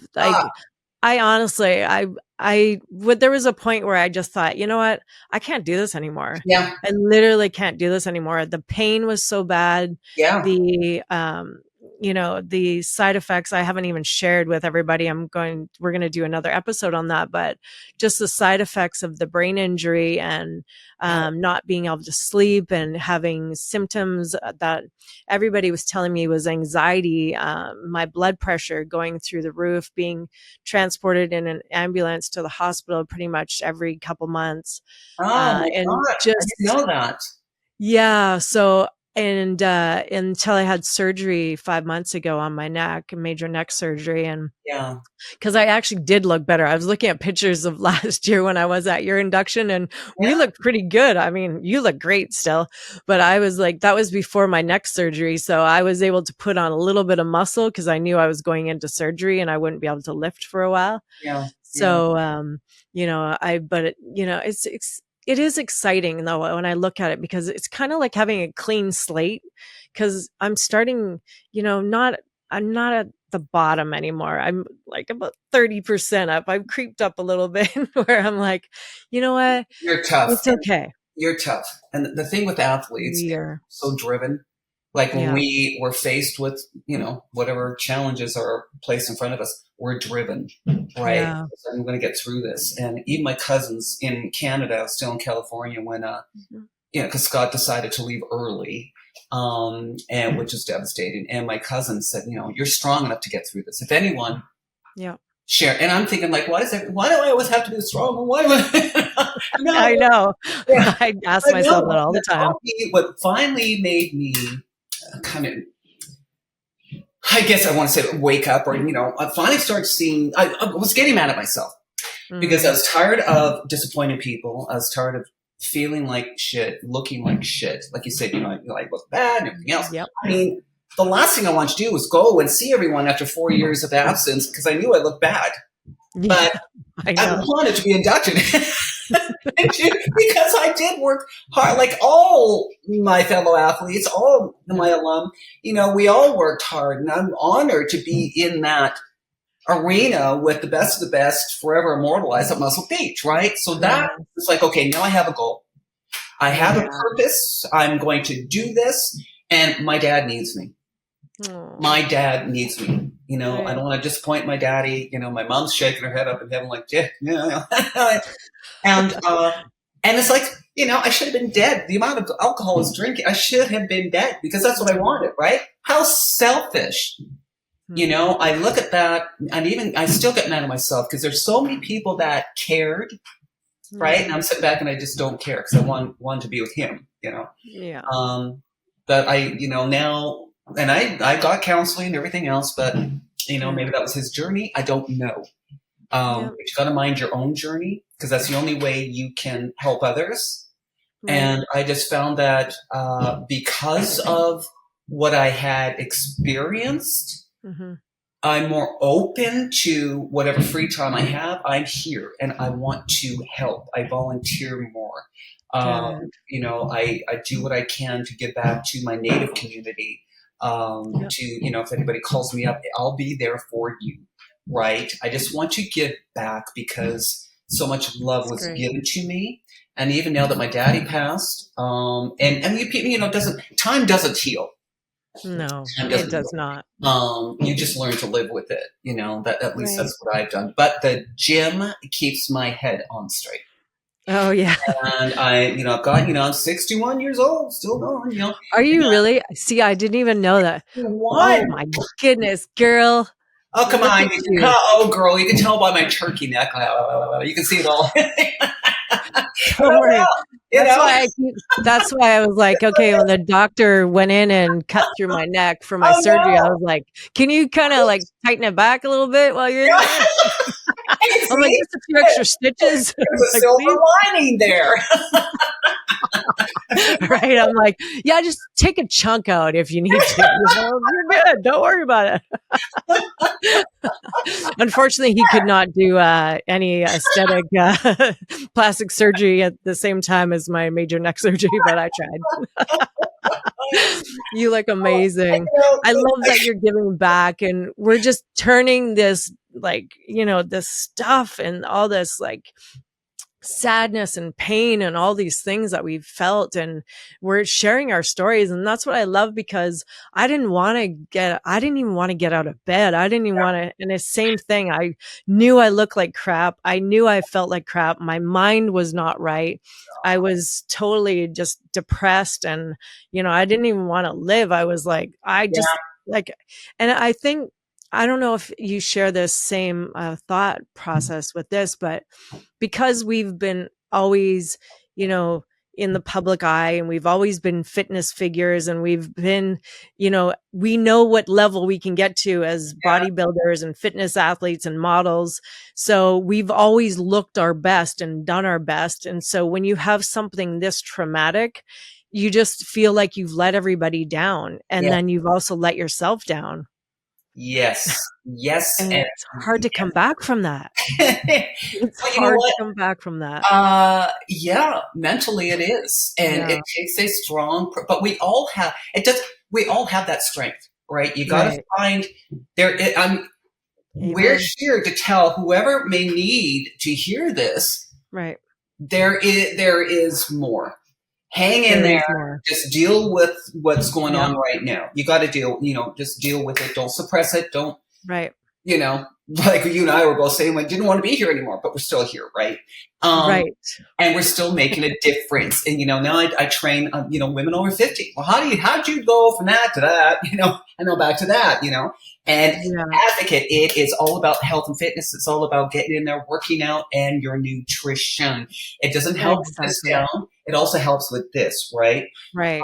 B: I honestly, there was a point where I just thought, you know what? I can't do this anymore.
C: Yeah.
B: I literally can't do this anymore. The pain was so bad.
C: Yeah.
B: the side effects I haven't even shared with everybody. We're going to do another episode on that, but just the side effects of the brain injury and not being able to sleep and having symptoms that everybody was telling me was anxiety, my blood pressure going through the roof, being transported in an ambulance to the hospital pretty much every couple months.
C: Oh my
B: And
C: God. I
B: just,
C: didn't know that.
B: yeah. So, and until I had surgery 5 months ago on my neck, major neck surgery. And
C: Yeah.
B: because I actually did look better. I was looking at pictures of last year when I was at your induction, and we looked pretty good. I mean, you look great still, but I was like, that was before my neck surgery. So I was able to put on a little bit of muscle because I knew I was going into surgery and I wouldn't be able to lift for a while.
C: Yeah.
B: So, it is exciting though when I look at it, because it's kind of like having a clean slate, because I'm starting, I'm not at the bottom anymore. I'm like about 30% up. I've creeped up a little bit where I'm like, you know what?
C: You're tough.
B: It's okay.
C: You're tough. And the thing with athletes, they're so driven. Like when we were faced with, whatever challenges are placed in front of us, we're driven, right?
B: Yeah.
C: So I'm going to get through this. And even my cousins in Canada, still in California, when, because Scott decided to leave early, and which is devastating. And my cousin said, you're strong enough to get through this. If anyone, share. And I'm thinking, like, why do I always have to be strong? Why am I? No.
B: I know.
C: Yeah.
B: I ask myself that all the time.
C: What finally made me kind of, I guess I want to say wake up, or, I finally started seeing, I was getting mad at myself because I was tired of disappointing people. I was tired of feeling like shit, looking like shit. Like you said, I look bad and everything else.
B: Yep.
C: I mean, the last thing I wanted to do was go and see everyone after 4 years of absence because I knew I looked bad. But I wanted to be inducted because I did work hard, like all my fellow athletes, all my alum. We all worked hard, and I'm honored to be in that arena with the best of the best, forever immortalized at Muscle Beach, right? So that was like, okay, now I have a goal. I have a purpose. I'm going to do this, and my dad needs me. My dad needs me. I don't want to disappoint my daddy. My mom's shaking her head up in heaven like, yeah. And it's like, I should have been dead. The amount of alcohol I was drinking, I should have been dead because that's what I wanted, right? How selfish. I look at that, and even I still get mad at myself because there's so many people that cared, right? And I'm sitting back and I just don't care because I want to be with him,
B: Yeah.
C: But I, now, and I got counseling and everything else, but maybe that was his journey. I don't know. But you got to mind your own journey because that's the only way you can help others. Right. And I just found that because of what I had experienced, I'm more open to whatever free time I have. I'm here and I want to help. I volunteer more. I do what I can to give back to my Native community. If anybody calls me up, I'll be there for you. Right. I just want to give back because so much love was given to me. And even now that my daddy passed, time doesn't heal.
B: No, it does not.
C: You just learn to live with it. At least that's what I've done. But the gym keeps my head on straight.
B: Oh yeah.
C: And I'm 61 years old, still going,
B: Are you really? See, I didn't even know that.
C: What?
B: Oh my goodness, girl.
C: Oh, come on. Girl, you can tell by my turkey neck. You can see it all.
B: Don't worry. That's why I was like, okay, when the doctor went in and cut through my neck for my surgery, I was like, can you kind of like tighten it back a little bit while you're in there? I'm like, just a few extra stitches.
C: There's a silver lining there.
B: Right. I'm like, yeah, just take a chunk out if you need to. You're good. Don't worry about it. Unfortunately, he could not do any aesthetic plastic surgery at the same time as my major neck surgery, but I tried. You look amazing. I love that you're giving back, and we're just turning this, this stuff and all this, sadness and pain and all these things that we've felt, and we're sharing our stories. And that's what I love, because I didn't even want to get out of bed. I didn't even want to. And the same thing. I knew I looked like crap. I knew I felt like crap. My mind was not right. I was totally just depressed, and, I didn't even want to live. I was like, and I think, I don't know if you share this same thought process with this, but because we've been always, in the public eye, and we've always been fitness figures, and we've been, we know what level we can get to as bodybuilders and fitness athletes and models. So we've always looked our best and done our best. And so when you have something this traumatic, you just feel like you've let everybody down. And then you've also let yourself down.
C: Yes.
B: And it's hard to come back from that. It's
C: well,
B: hard to come back from that.
C: Yeah, mentally it is. And it takes a strong, but we all have that strength, right? You got to find there. We're here to tell whoever may need to hear this.
B: Right.
C: There is more. Hang in there. Just deal with what's going on right now. You got to just deal with it. Don't suppress it. Don't, like you and I were both saying, we didn't want to be here anymore, but we're still here. Right. And we're still making a difference. And, now I train, women over 50. Well, how'd you go from that to that, and now back to that, and Advocate, it is all about health and fitness. It's all about getting in there, working out, and your nutrition. It doesn't help with this down. It also helps with this, right?
B: Right.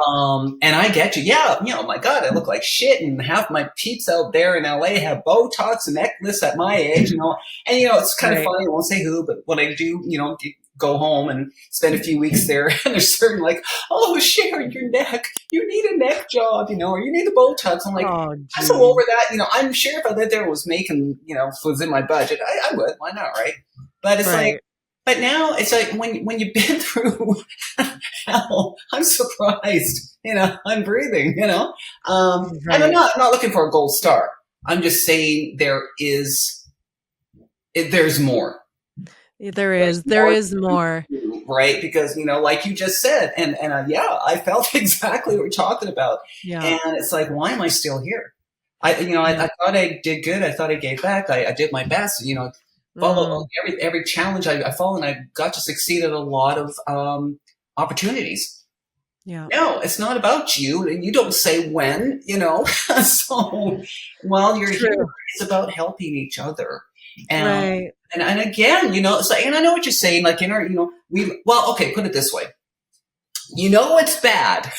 C: And I get you. Yeah, my God, I look like shit, and half my peeps out there in LA have Botox and necklace at my age, And it's kind of funny. I won't say who, but when I do, go home and spend a few weeks there, and there's certain like, oh, Sharon, your neck, you need a neck job, or you need a Botox. I'm like, I'm so over that. I'm sure if I lived there and was making, was in my budget, I would. Why not, right? But it's like, but now it's like when you've been through hell, I'm surprised, I'm breathing, And I'm not looking for a gold star. I'm just saying there's more.
B: There is more.
C: Right. Because, like you just said, and I felt exactly what we're talking about. Yeah. And it's like, why am I still here? I thought I did good. I thought I gave back. I did my best, follow every challenge I followed, and I got to succeed at a lot of opportunities. Yeah. No, it's not about you, and you don't say when, so while you're here, it's about helping each other. And, and again, so, and I know what you're saying, like in our, okay, put it this way. It's bad.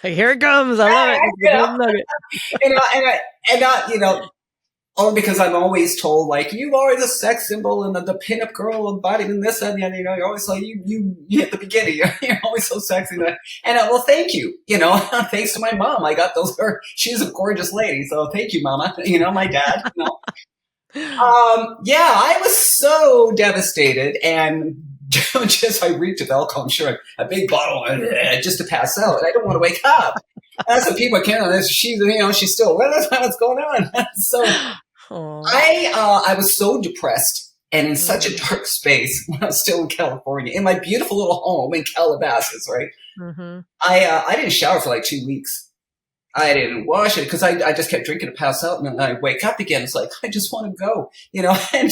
B: Here it comes. I love it.
C: And only because I'm always told, like, you are the sex symbol and the pinup girl embodiment, this and the other, you're always like, you at the beginning, you're always so sexy. And well, thank you, thanks to my mom, I got those, she's a gorgeous lady. So thank you, mama, my dad, I was so devastated, and I reeked of alcohol. I'm sure a big bottle just to pass out. I don't want to wake up. That's what people can't know. She's still, what's going on? So I was so depressed and in such a dark space when I was still in California, in my beautiful little home in Calabasas, right? Mm-hmm. I didn't shower for like 2 weeks. I didn't wash it because I just kept drinking to pass out, and then I wake up again. It's like, I just want to go, and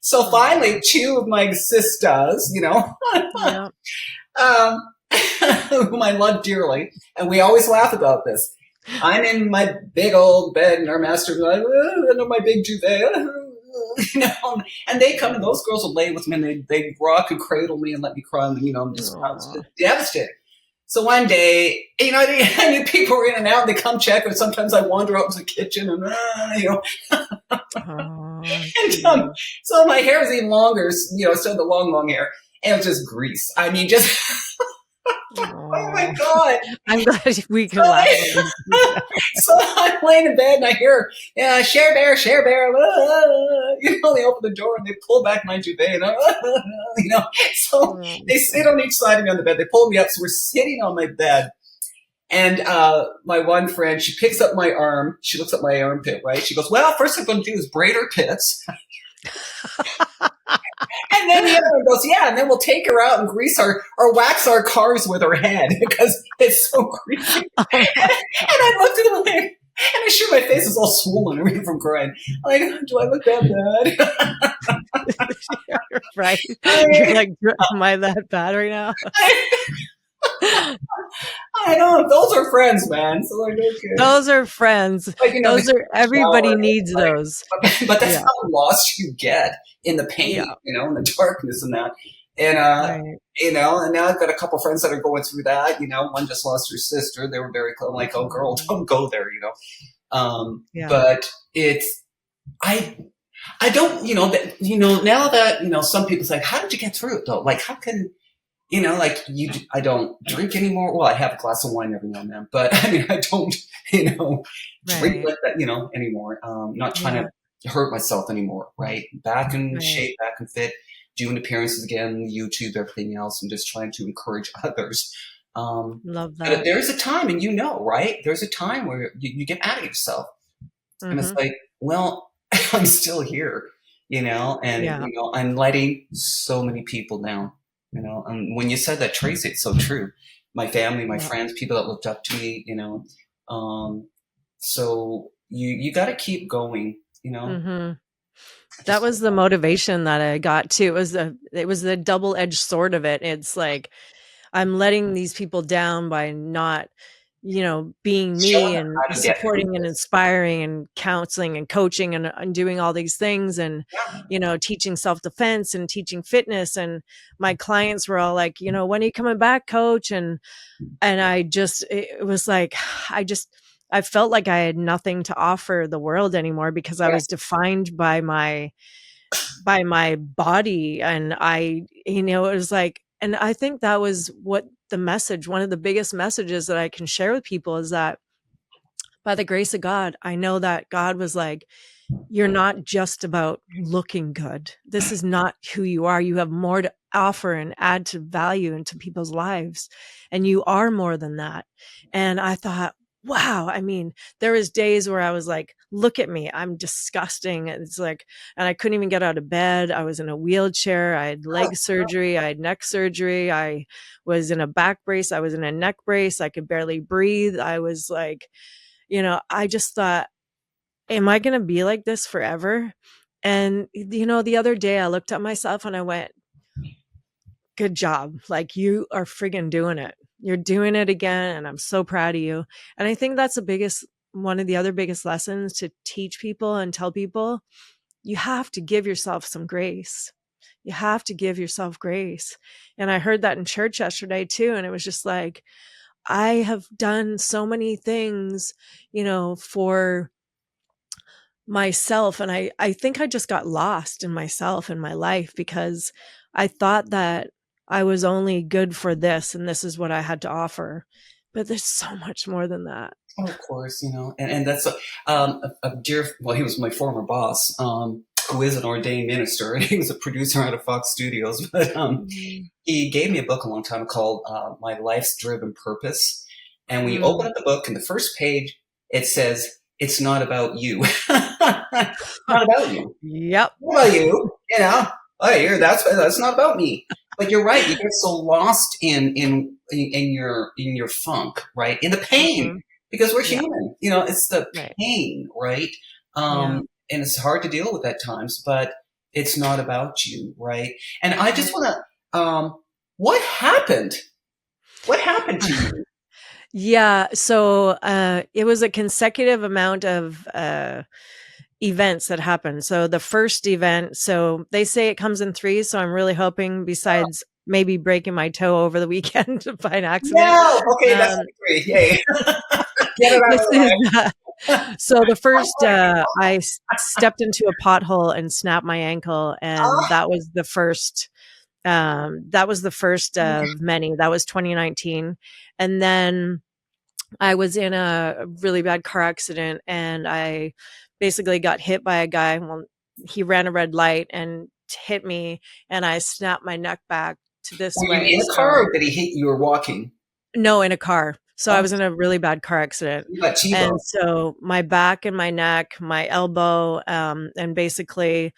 C: so finally 2 of my sisters, whom I love dearly, and we always laugh about this. I'm in my big old bed in our master room, under my big duvet, and they come, and those girls will lay with me, and they rock and cradle me and let me cry, and I was just devastated. So one day, I knew people were in and out, and they come check, or sometimes I wander out to the kitchen, and and so my hair was even longer, so the long hair, and it was just grease. I mean, just. Oh my God. I'm
B: glad we can laugh.
C: So I'm laying in bed and I hear, Share Bear. They open the door and they pull back my duvet. And so they sit on each side of me on the bed. They pull me up. So we're sitting on my bed. And my one friend, she picks up my arm. She looks at my armpit, right? She goes, well, first thing I'm going to do is braid her pits. Sharon goes, yeah, and then we'll take her out and grease or wax our cars with her head because it's so creepy.
B: Oh my
C: And I looked at him like, and I'm sure my face is all swollen already from crying. I'm like, do I look that bad?
B: right. You're like, am I that bad right now?
C: I know, those are friends, man. So like, okay.
B: Those are friends.
C: Like, you know,
B: Those are, everybody
C: shower,
B: needs
C: like,
B: those.
C: but that's
B: Yeah.
C: how lost you get in the pain,
B: Yeah.
C: you know, in the darkness and that. And,
B: Right.
C: you know, and now I've got a couple friends that are going through that, you know, one just lost her sister. They were very close. I'm like, oh girl, don't go there, you know?
B: Yeah.
C: But it's, I don't, you know, now that, you know, some people's like, how did you get through it though? Like, how can, you know, like I don't drink anymore. Well, I have a glass of wine every now and then, but I mean, I don't, you know, drink like that, you know, anymore. Not trying to hurt myself anymore, right? Back in shape, back and fit, doing appearances again, YouTube, everything else, and just trying to encourage others.
B: Love that.
C: But there's a time, and you know, right? There's a time where you get mad at yourself. And it's like, well, I'm still here, you know, and, you know, I'm letting so many people down. You know, and when you said that, Traci, it's so true. My family, my friends, people that looked up to me, you know. So you got to keep going, you know.
B: That was the motivation that I got too. It was the double-edged sword of it. It's like, I'm letting these people down by not, you know, being me and supporting and inspiring and counseling and coaching and doing all these things and, you know, teaching self-defense and teaching fitness. And my clients were all like, you know, when are you coming back, coach? And it was like, I felt like I had nothing to offer the world anymore because I was defined by my body. And you know, it was like, and I think that was what one of the biggest messages that I can share with people is that by the grace of God, I know that God was like, you're not just about looking good. This is not who you are. You have more to offer and add to value into people's lives. And you are more than that. And I thought, wow. I mean, there was days where I was like, look at me, I'm disgusting. It's like, and I couldn't even get out of bed. I was in a wheelchair. I had leg surgery. I had neck surgery. I was in a back brace. I was in a neck brace. I could barely breathe. I was like, you know, I just thought, am I going to be like this forever? And, you know, the other day I looked at myself and I went, good job. Like, you are friggin' doing it. You're doing it again. And I'm so proud of you. And I think that's one of the other biggest lessons to teach people and tell people, you have to give yourself some grace. You have to give yourself grace. And I heard that in church yesterday too. And it was just like, I have done so many things, you know, for myself. And I think I just got lost in myself in my life because I thought that I was only good for this and this is what I had to offer. But there's so much more than that.
C: Oh, of course, you know, and that's a dear, well, he was my former boss, who is an ordained minister, and he was a producer out of Fox Studios. But he gave me a book a long time called My Life's Driven Purpose. And when you open up the book, in the first page, it says, it's not about you. Not about you.
B: Yep.
C: Not about you. You know, oh, that's not about me. But you're right. You get so lost in your funk, right? In the pain, because we're human. You know, it's the pain, right? And it's hard to deal with at times, but it's not about you, right? And I just want to, what happened? What happened to you?
B: Yeah. So it was a consecutive amount of events that happened. So the first event, so they say it comes in threes. So I'm really hoping, besides maybe breaking my toe over the weekend by an accident.
C: No, okay, that's three. Yay. Get it out of the way.
B: So the first, I stepped into a pothole and snapped my ankle, and that was the first. That was the first of many. That was 2019, and then I was in a really bad car accident, and I basically got hit by a guy. Well, he ran a red light and hit me, and I snapped my neck back to this way.
C: Were you in a car, or did he hit you? Were walking?
B: No, in a car. So I was in a really bad car accident. And so my back and my neck, my elbow, and basically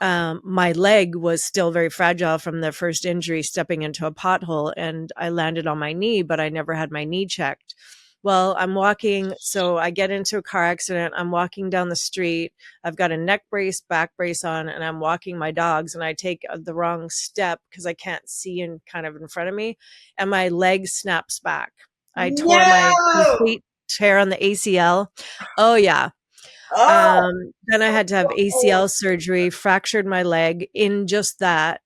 B: my leg was still very fragile from the first injury stepping into a pothole, and I landed on my knee, but I never had my knee checked. Well, I'm walking, so I get into a car accident. I'm walking down the street. I've got a neck brace, back brace on, and I'm walking my dogs, and I take the wrong step because I can't see in kind of in front of me, and my leg snaps back. I tore my
C: No!
B: complete tear on the ACL. Oh yeah.
C: Oh!
B: Then I had to have ACL surgery, fractured my leg in just that.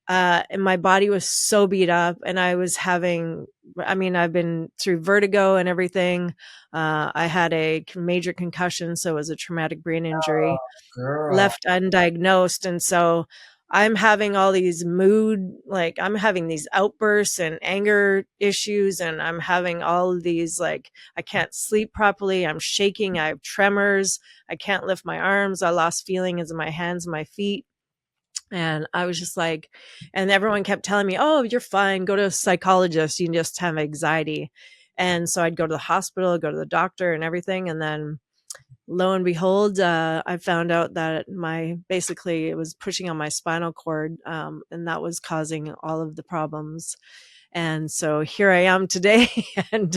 B: And my body was so beat up, and I was having, I mean, I've been through vertigo and everything. I had a major concussion, so it was a traumatic brain injury,
C: Girl.
B: left undiagnosed. And so I'm having all these like I'm having these outbursts and anger issues, and I'm having all of these, like, I can't sleep properly. I'm shaking. I have tremors. I can't lift my arms. I lost feelings in my hands and my feet. And I was just like, and everyone kept telling me, oh, you're fine. Go to a psychologist. You just have anxiety. And so I'd go to the hospital, go to the doctor and everything. And then lo and behold, I found out that basically it was pushing on my spinal cord, and that was causing all of the problems. And so here I am today, and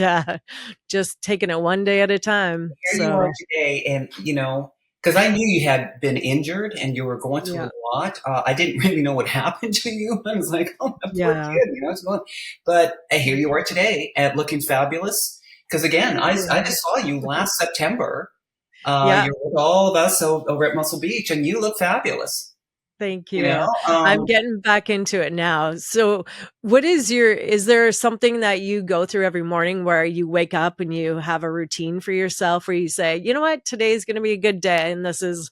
B: just taking it one day at a time.
C: Here you are
B: So
C: today, and because I knew you had been injured and you were going through
B: yeah,
C: a lot. I didn't really know what happened to you. I was like, oh, my poor
B: yeah.
C: kid, what's going on? But here you are today, and looking fabulous. Because again, I just saw you last September.
B: Yeah.
C: You're with all of us over at Muscle Beach, and you look fabulous.
B: Thank
C: You
B: you.
C: know,
B: I'm getting back into it now. So is there something that you go through every morning where you wake up and you have a routine for yourself where you say, you know what, today's going to be a good day, and this is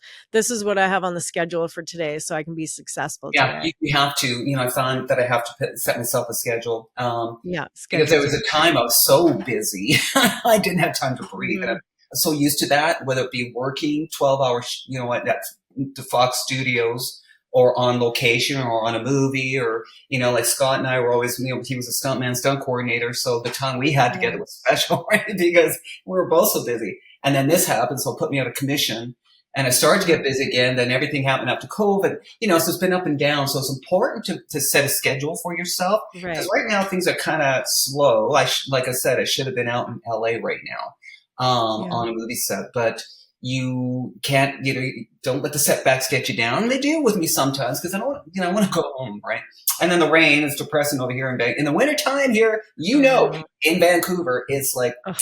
B: what I have on the schedule for today so I can be successful
C: yeah,
B: today.
C: you have to. I found that I have to set myself a schedule.
B: Yeah,
C: Because there
B: schedules
C: was
B: are
C: a time I was so busy, I didn't have time to breathe. And
B: mhm.
C: I'm so used to that, whether it be working 12 hours, at the Fox Studios, or on location, or on a movie, or, like Scott and I were always, he was a stuntman, stunt coordinator. So the time we had
B: Yeah.
C: together was special, right? Because we were both so busy. And then this happened. So it put me out of commission. And I started to get busy again. Then everything happened after COVID, so it's been up and down. So it's important to set a schedule for yourself. Because
B: Right.
C: right now things are kind of slow. Like I said, I should have been out in LA right now,
B: Yeah.
C: on a movie set, but you can't, don't let the setbacks get you down. And they do with me sometimes, because I don't, I want to go home, right? And then the rain is depressing over here in the wintertime here,
B: I know.
C: in Vancouver, it's like,
B: Ugh,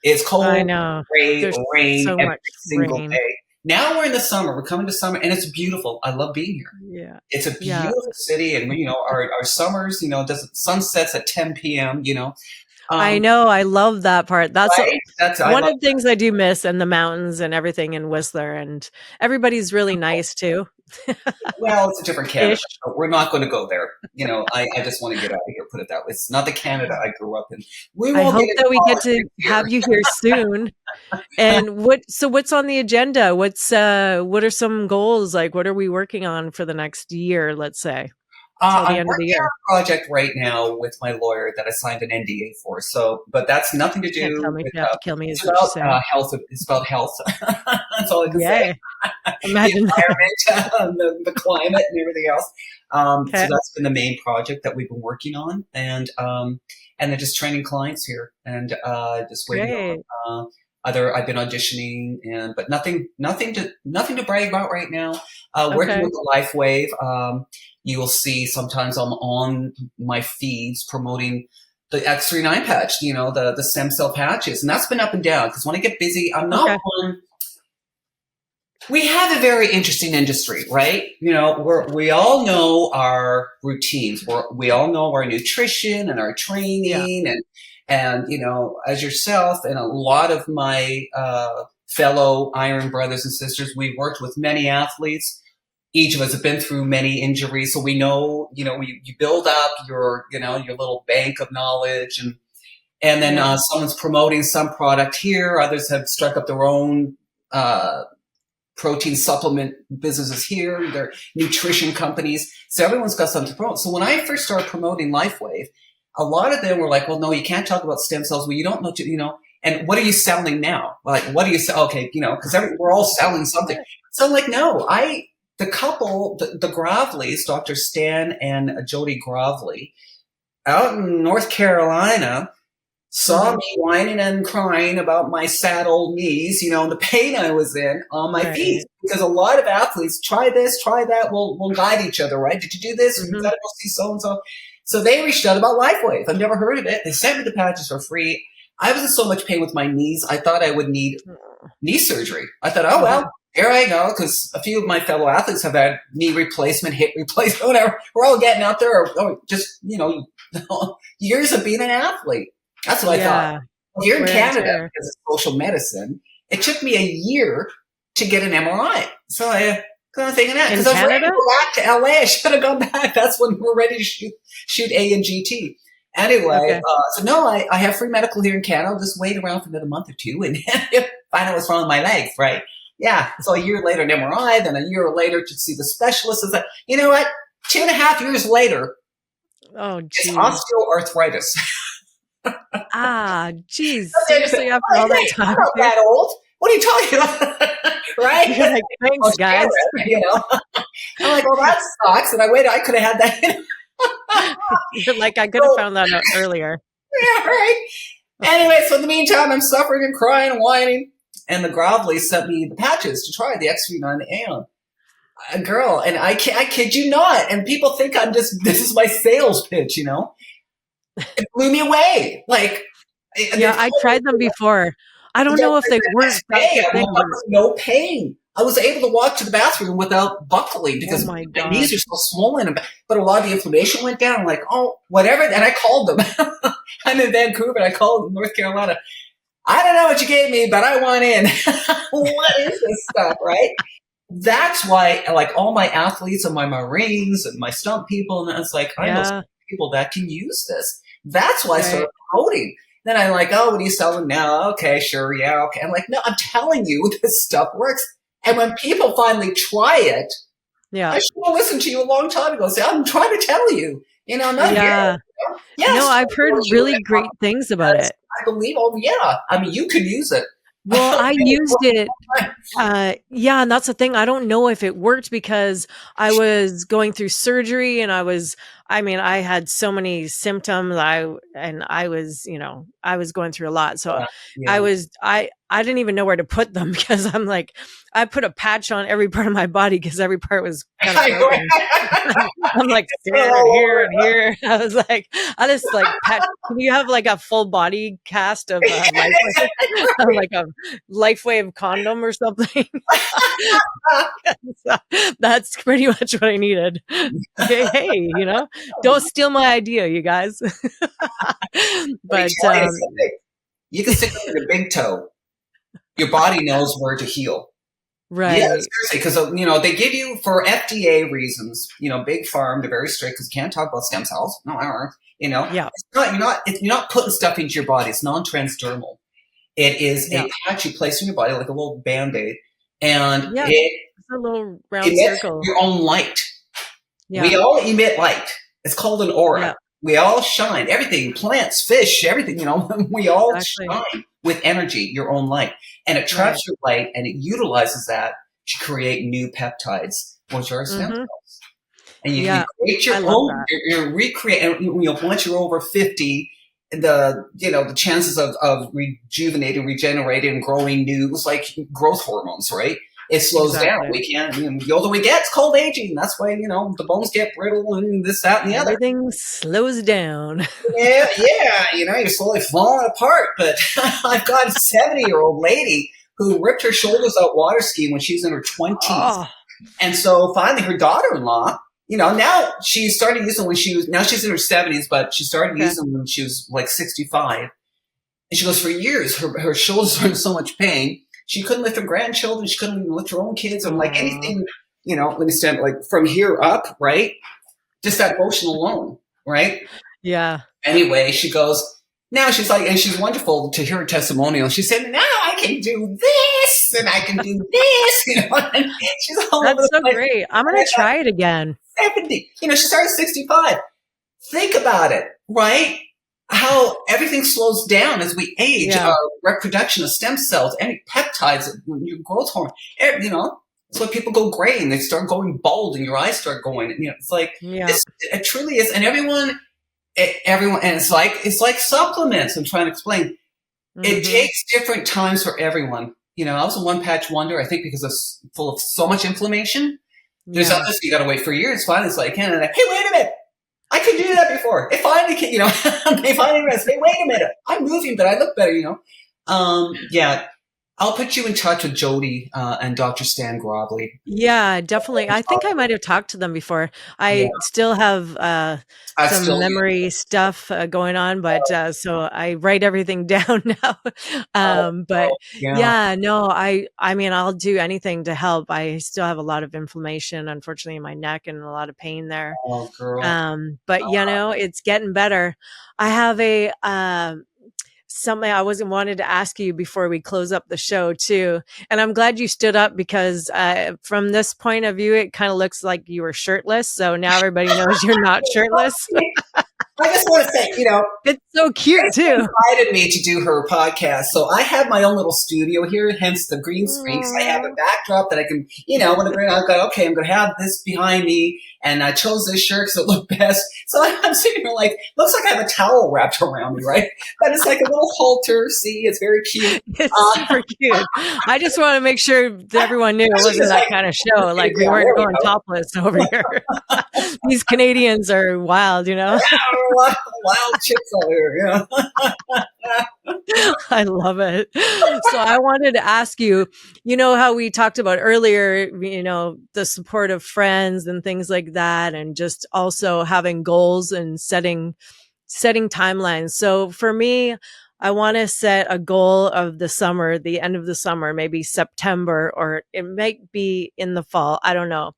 C: it's
B: I
C: cold,
B: know.
C: rain,
B: There's
C: rain
B: so
C: every
B: much
C: single
B: rain.
C: day. Now we're in the summer. We're coming to summer, and it's beautiful. I love being here.
B: Yeah.
C: It's a
B: Yeah.
C: beautiful city, and our summers, sunsets at 10 p.m.
B: I
C: Um,
B: know. I love that part. That's
C: right? I
B: one
C: love
B: of the things I do miss, and the mountains and everything in Whistler, and everybody's really nice too.
C: Well, it's a different Canada.
B: Ish.
C: But we're not going to go there. I just want to get out of here. Put it that way. It's not the Canada I grew up in. We
B: I
C: won't get
B: hope
C: into
B: that we get
C: politics
B: to
C: here.
B: have you here soon. And what's on the agenda? What are some goals? Like, what are we working on for the next year, let's say, till the
C: I'm
B: end of the
C: working on
B: year?
C: a project right now with my lawyer that I signed an NDA for. So, but that's nothing to
B: Can't tell
C: do
B: me if
C: with.
B: you have to kill me,
C: It's
B: is what you're
C: about
B: saying.
C: health. It's about health. That's all I can say.
B: Yay.
C: The
B: Imagine that.
C: environment, the climate, and everything else. So
B: Okay.
C: that's been the main project that we've been working on, and then just training clients here, and just waiting
B: Great.
C: on other. I've been auditioning, but nothing to brag about right now. Working
B: Okay.
C: with the Life Wave, you will see sometimes I'm on my feeds promoting the X39 patch, the stem cell patches, and that's been up and down because when I get busy, I'm not
B: Okay.
C: one. We have a very interesting industry, right? We all know our routines. We all know our nutrition and our
B: Yeah.
C: training, and as yourself and a lot of my fellow Iron brothers and sisters, we've worked with many athletes. Each of us have been through many injuries, so we know, you build up your little bank of knowledge, and then
B: Yeah.
C: someone's promoting some product here. Others have struck up their own protein supplement businesses here, their nutrition companies. So everyone's got something to promote. So when I first started promoting LifeWave, a lot of them were like, well, no, you can't talk about stem cells. Well, you don't know, and what are you selling now? Like, what do you sell? Okay, because we're all selling something. So I'm like, no, the couple, the Gravleys, Dr. Stan and Jody Gravley, out in North Carolina, saw me whining and crying about my sad old knees, and the pain I was in on my feet. Because a lot of athletes try this, try that. We'll guide each other, right? Did you do this? You got to go see so and so. So they reached out about LifeWave. I've never heard of it. They sent me the patches for free. I was in so much pain with my knees. I thought I would need knee surgery. I thought, oh well, here I go, because a few of my fellow athletes have had knee replacement, hip replacement, whatever. We're all getting out there, or just years of being an athlete. That's what I thought. Here in Canada, because of social medicine, it took me a year to get an MRI. So I'm thinking that, because I was ready to go back to LA. I should have gone back. That's when we're ready to shoot A and GT. Anyway, so no, I have free medical here in Canada. I'll just wait around for another month or two and find out what's wrong with my legs, right? Yeah. So a year later, an MRI, then a year later to see the specialist. Is that, you know what? 2.5 years later, it's osteoarthritis.
B: Geez. Seriously, after all that time.
C: I'm not that old. What are you talking about? Right?
B: You're like, thanks, guys.
C: I'm like, well, that sucks. And I could have had that.
B: You're like, I could have found that out earlier.
C: Yeah, right. Anyway, so in the meantime, I'm suffering and crying and whining. And the Gravely sent me the patches to try, the X39 Aeon. A girl, and I kid you not. And people think this is my sales pitch, It blew me away. Like,
B: I tried them before. I don't know if they work.
C: No pain. I was able to walk to the bathroom without buckling because my knees are still swollen. But a lot of the inflammation went down. I'm like, oh, whatever. And I called them. I'm in Vancouver. And I called North Carolina. I don't know what you gave me, but I want in. What is this stuff, right? That's why, like, all my athletes and my Marines and my stunt people, and it's like, I know some people that can use this. That's why I started promoting. Then I'm like, oh, what are you selling now? Okay, sure, yeah, okay. I'm like, no, I'm telling you, this stuff works. And when people finally try it, I should have listened to you a long time ago. Say, I'm trying to tell you, not here. Yes,
B: no, I've heard really great things about it.
C: I believe, I mean, you could use it.
B: Well, I used it. And that's the thing. I don't know if it worked because I was going through surgery and I had so many symptoms. I was going through a lot. So I didn't even know where to put them because I'm like, I put a patch on every part of my body because every part was kind of broken. I'm like, here and here. I was like, I just like patch. Can you have like a full body cast of like a LifeWave condom or something? So that's pretty much what I needed. Hey, don't steal my idea, you guys. But
C: you can stick it in your big toe. Your body knows where to heal.
B: Right.
C: Yeah, seriously, because they give you, for FDA reasons, big pharma, they're very strict because you can't talk about stem cells. No, you're not putting stuff into your body. It's non-transdermal. It is a patch you place in your body like a little Band-Aid, and
B: it's a little round circle.
C: Your own light. Yeah. We all emit light. It's called an aura. Yeah. We all shine. Everything, plants, fish, everything. We all shine with energy, your own light, and it traps your light, and it utilizes that to create new peptides, which are stem cells. And you create your own. You're recreating. Once you're over 50, the chances of rejuvenating, regenerating, growing new, it's like growth hormones, right? It slows down. We can't. The older we get, it's called aging. That's why the bones get brittle and this, that, and the other.
B: Everything slows down.
C: Yeah. You're slowly falling apart. But I've got a 70-year-old lady who ripped her shoulders out water skiing when she was in her 20s, and so finally her daughter-in-law. Now she started using when she was. Now she's in her 70s, but she started using when she was like 65. And she goes, for years her shoulders were in so much pain. She couldn't lift her grandchildren. She couldn't even lift her own kids, or like anything, let me stand like from here up, right? Just that motion alone, right?
B: Yeah.
C: Anyway, she goes, now she's like, and she's wonderful to hear her testimonial. She said, now I can do this and I can do this, and she's all
B: That's so great. I'm going to try it again.
C: 70. She started 65. Think about it, right? How everything slows down as we age, reproduction of stem cells, any peptides, your growth hormone, So people go gray and they start going bald and your eyes start going. And, it's like,
B: Yeah.
C: it truly is. And everyone, and it's like supplements. I'm trying to explain. It takes different times for everyone. I was a one patch wonder, I think, because it's full of so much inflammation. There's others you got to wait for years. Finally, it's like, hey, wait a minute. I could do that before. It finally can, they finally realize, hey, wait a minute. I'm moving, but I look better, Yeah. I'll put you in touch with Jody and Dr. Stan Grobley.
B: Yeah, definitely. I think I might have talked to them before. I still have some memory stuff going on, but so I write everything down now. But no, I mean, I'll do anything to help. I still have a lot of inflammation, unfortunately, in my neck and a lot of pain there.
C: Oh, girl.
B: But it's getting better. I have a something I wanted to ask you before we close up the show too. And I'm glad you stood up because from this point of view, it kind of looks like you were shirtless. So now everybody knows you're not shirtless.
C: I just want to say,
B: it's so cute too.
C: Invited me to do her podcast, so I have my own little studio here, hence the green screen. Because I have a backdrop that I can, when I've got, okay, I'm going to have this behind me, and I chose this shirt because it looked best. So I'm sitting here like, looks like I have a towel wrapped around me, right? But it's like a little halter. See, it's very cute.
B: It's super cute. I just want to make sure that everyone knew it wasn't that kind of show. Like we weren't going topless over here. These Canadians are wild,
C: Wild chicks out here,
B: I love it. So I wanted to ask you, how we talked about earlier, the support of friends and things like that, and just also having goals and setting timelines. So for me, I want to set a goal of the summer, the end of the summer, maybe September, or it might be in the fall. I don't know.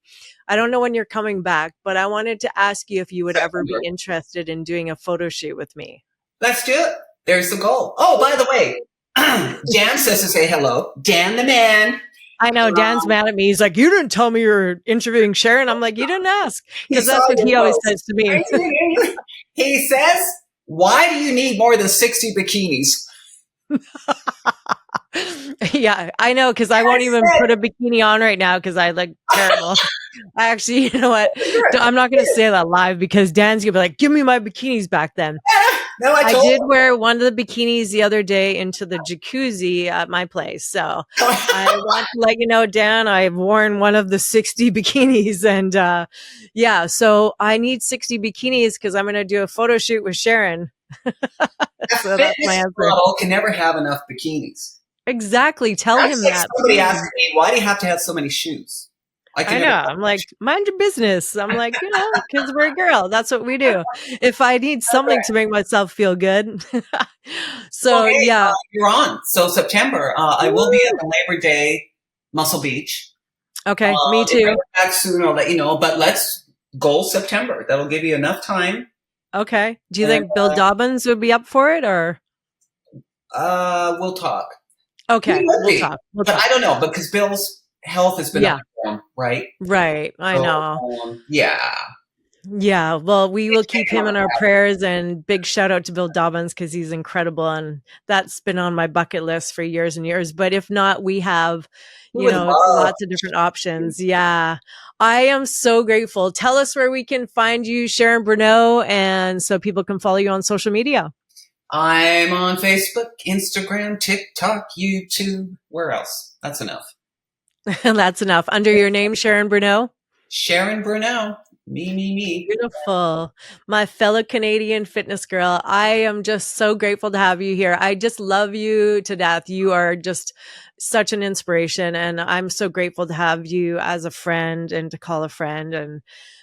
B: I don't know when you're coming back, but I wanted to ask you if you would ever be interested in doing a photo shoot with me.
C: Let's do it. There's the goal. Oh, by the way, Dan says to say hello. Dan the man.
B: I know Dan's mad at me. He's like, you didn't tell me you're interviewing Sharon. I'm like, you didn't ask. Because that's what he always says to me.
C: He says, why do you need more than 60 bikinis?
B: Yeah, I know, because I won't even put a bikini on right now because I look terrible. I actually, you know what? I'm not going to say that live because Dan's going to be like, give me my bikinis back then.
C: No, I
B: did wear one of the bikinis the other day into the jacuzzi at my place. So I want to let you know, Dan, I've worn one of the 60 bikinis. And so I need 60 bikinis because I'm going to do a photo shoot with Sharon. So that's my answer.
C: Can never have enough bikinis.
B: Exactly. Tell him that.
C: Somebody asked me, why do you have to have so many shoes?
B: I know. I'm like, mind your business. I'm like, because we're a girl. That's what we do. If I need something to make myself feel good. So, yeah.
C: You're on. So September, I will be at the Labor Day Muscle Beach.
B: Okay. Me too.
C: If I back soon, I'll let you know. But let's go September. That'll give you enough time.
B: Okay. Do you think Bill Dobbins would be up for it or?
C: We'll talk.
B: Okay. We'll talk.
C: But I don't know because Bill's health has been up and down, right?
B: Right. I know.
C: Yeah.
B: Yeah. Well, we will keep him in our prayers, and big shout out to Bill Dobbins because he's incredible. And that's been on my bucket list for years and years. But if not, we have, lots of different options. Yeah. I am so grateful. Tell us where we can find you, Sharon Bruneau, and so people can follow you on social media.
C: I'm on Facebook, Instagram, TikTok, YouTube. Where else? That's enough.
B: That's enough. Under your name, Sharon Bruneau?
C: Sharon Bruneau. Me.
B: Beautiful. My fellow Canadian fitness girl. I am just so grateful to have you here. I just love you to death. You are just such an inspiration. And I'm so grateful to have you as a friend and to call a friend. And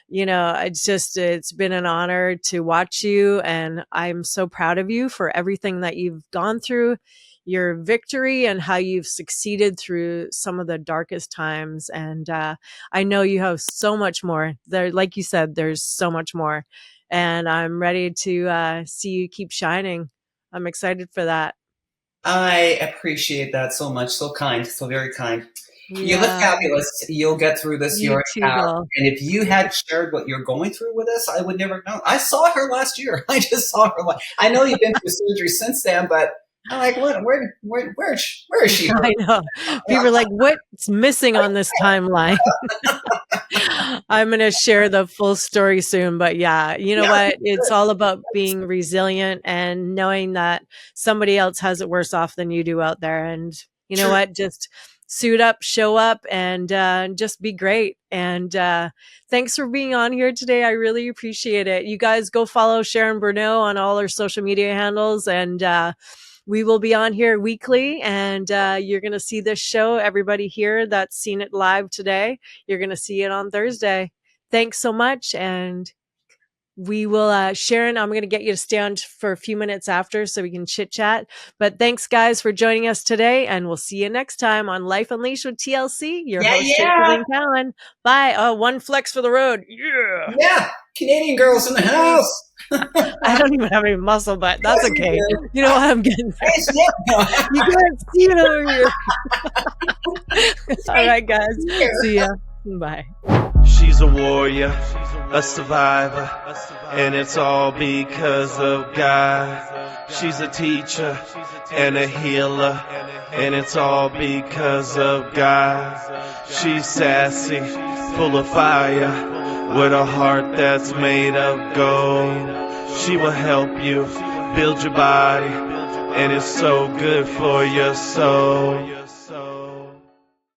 B: it's been an honor to watch you, and I'm so proud of you for everything that you've gone through, your victory, and how you've succeeded through some of the darkest times. And I know you have so much more there. Like you said, there's so much more, and I'm ready to see you keep shining. I'm excited for that.
C: I appreciate that so much. So kind, so very kind. You look fabulous. You'll get through this. You're out. And if you had shared what you're going through with us, I would never know. I saw her last year. I just saw her. I know you've been through surgery since then, but I'm like, where is she?
B: I know. People are like, what's missing on this timeline? I'm going to share the full story soon. But yeah, you know what? It's all about being resilient and knowing that somebody else has it worse off than you do out there. And you know what? Just suit up, show up, and just be great. And thanks for being on here today. I really appreciate it. You guys go follow Sharon Bruneau on all her social media handles, and we will be on here weekly, and you're going to see this show. Everybody here that's seen it live today, you're going to see it on Thursday. Thanks so much. And we will, Sharon, I'm going to get you to stay on for a few minutes after so we can chit chat. But thanks, guys, for joining us today. And we'll see you next time on Life Unleashed with TLC. Your host, Traci Lynn Cowan. Bye. One flex for the road. Yeah.
C: Yeah. Canadian girls in the house.
B: I don't even have any muscle, but that's okay. You know what I'm getting? You can't see it over here. All right, guys. See ya. Bye.
A: She's a warrior, a survivor, and it's all because of God. She's a teacher and a healer, and it's all because of God. She's sassy, full of fire, with a heart that's made of gold. She will help you build your body, and it's so good for your soul.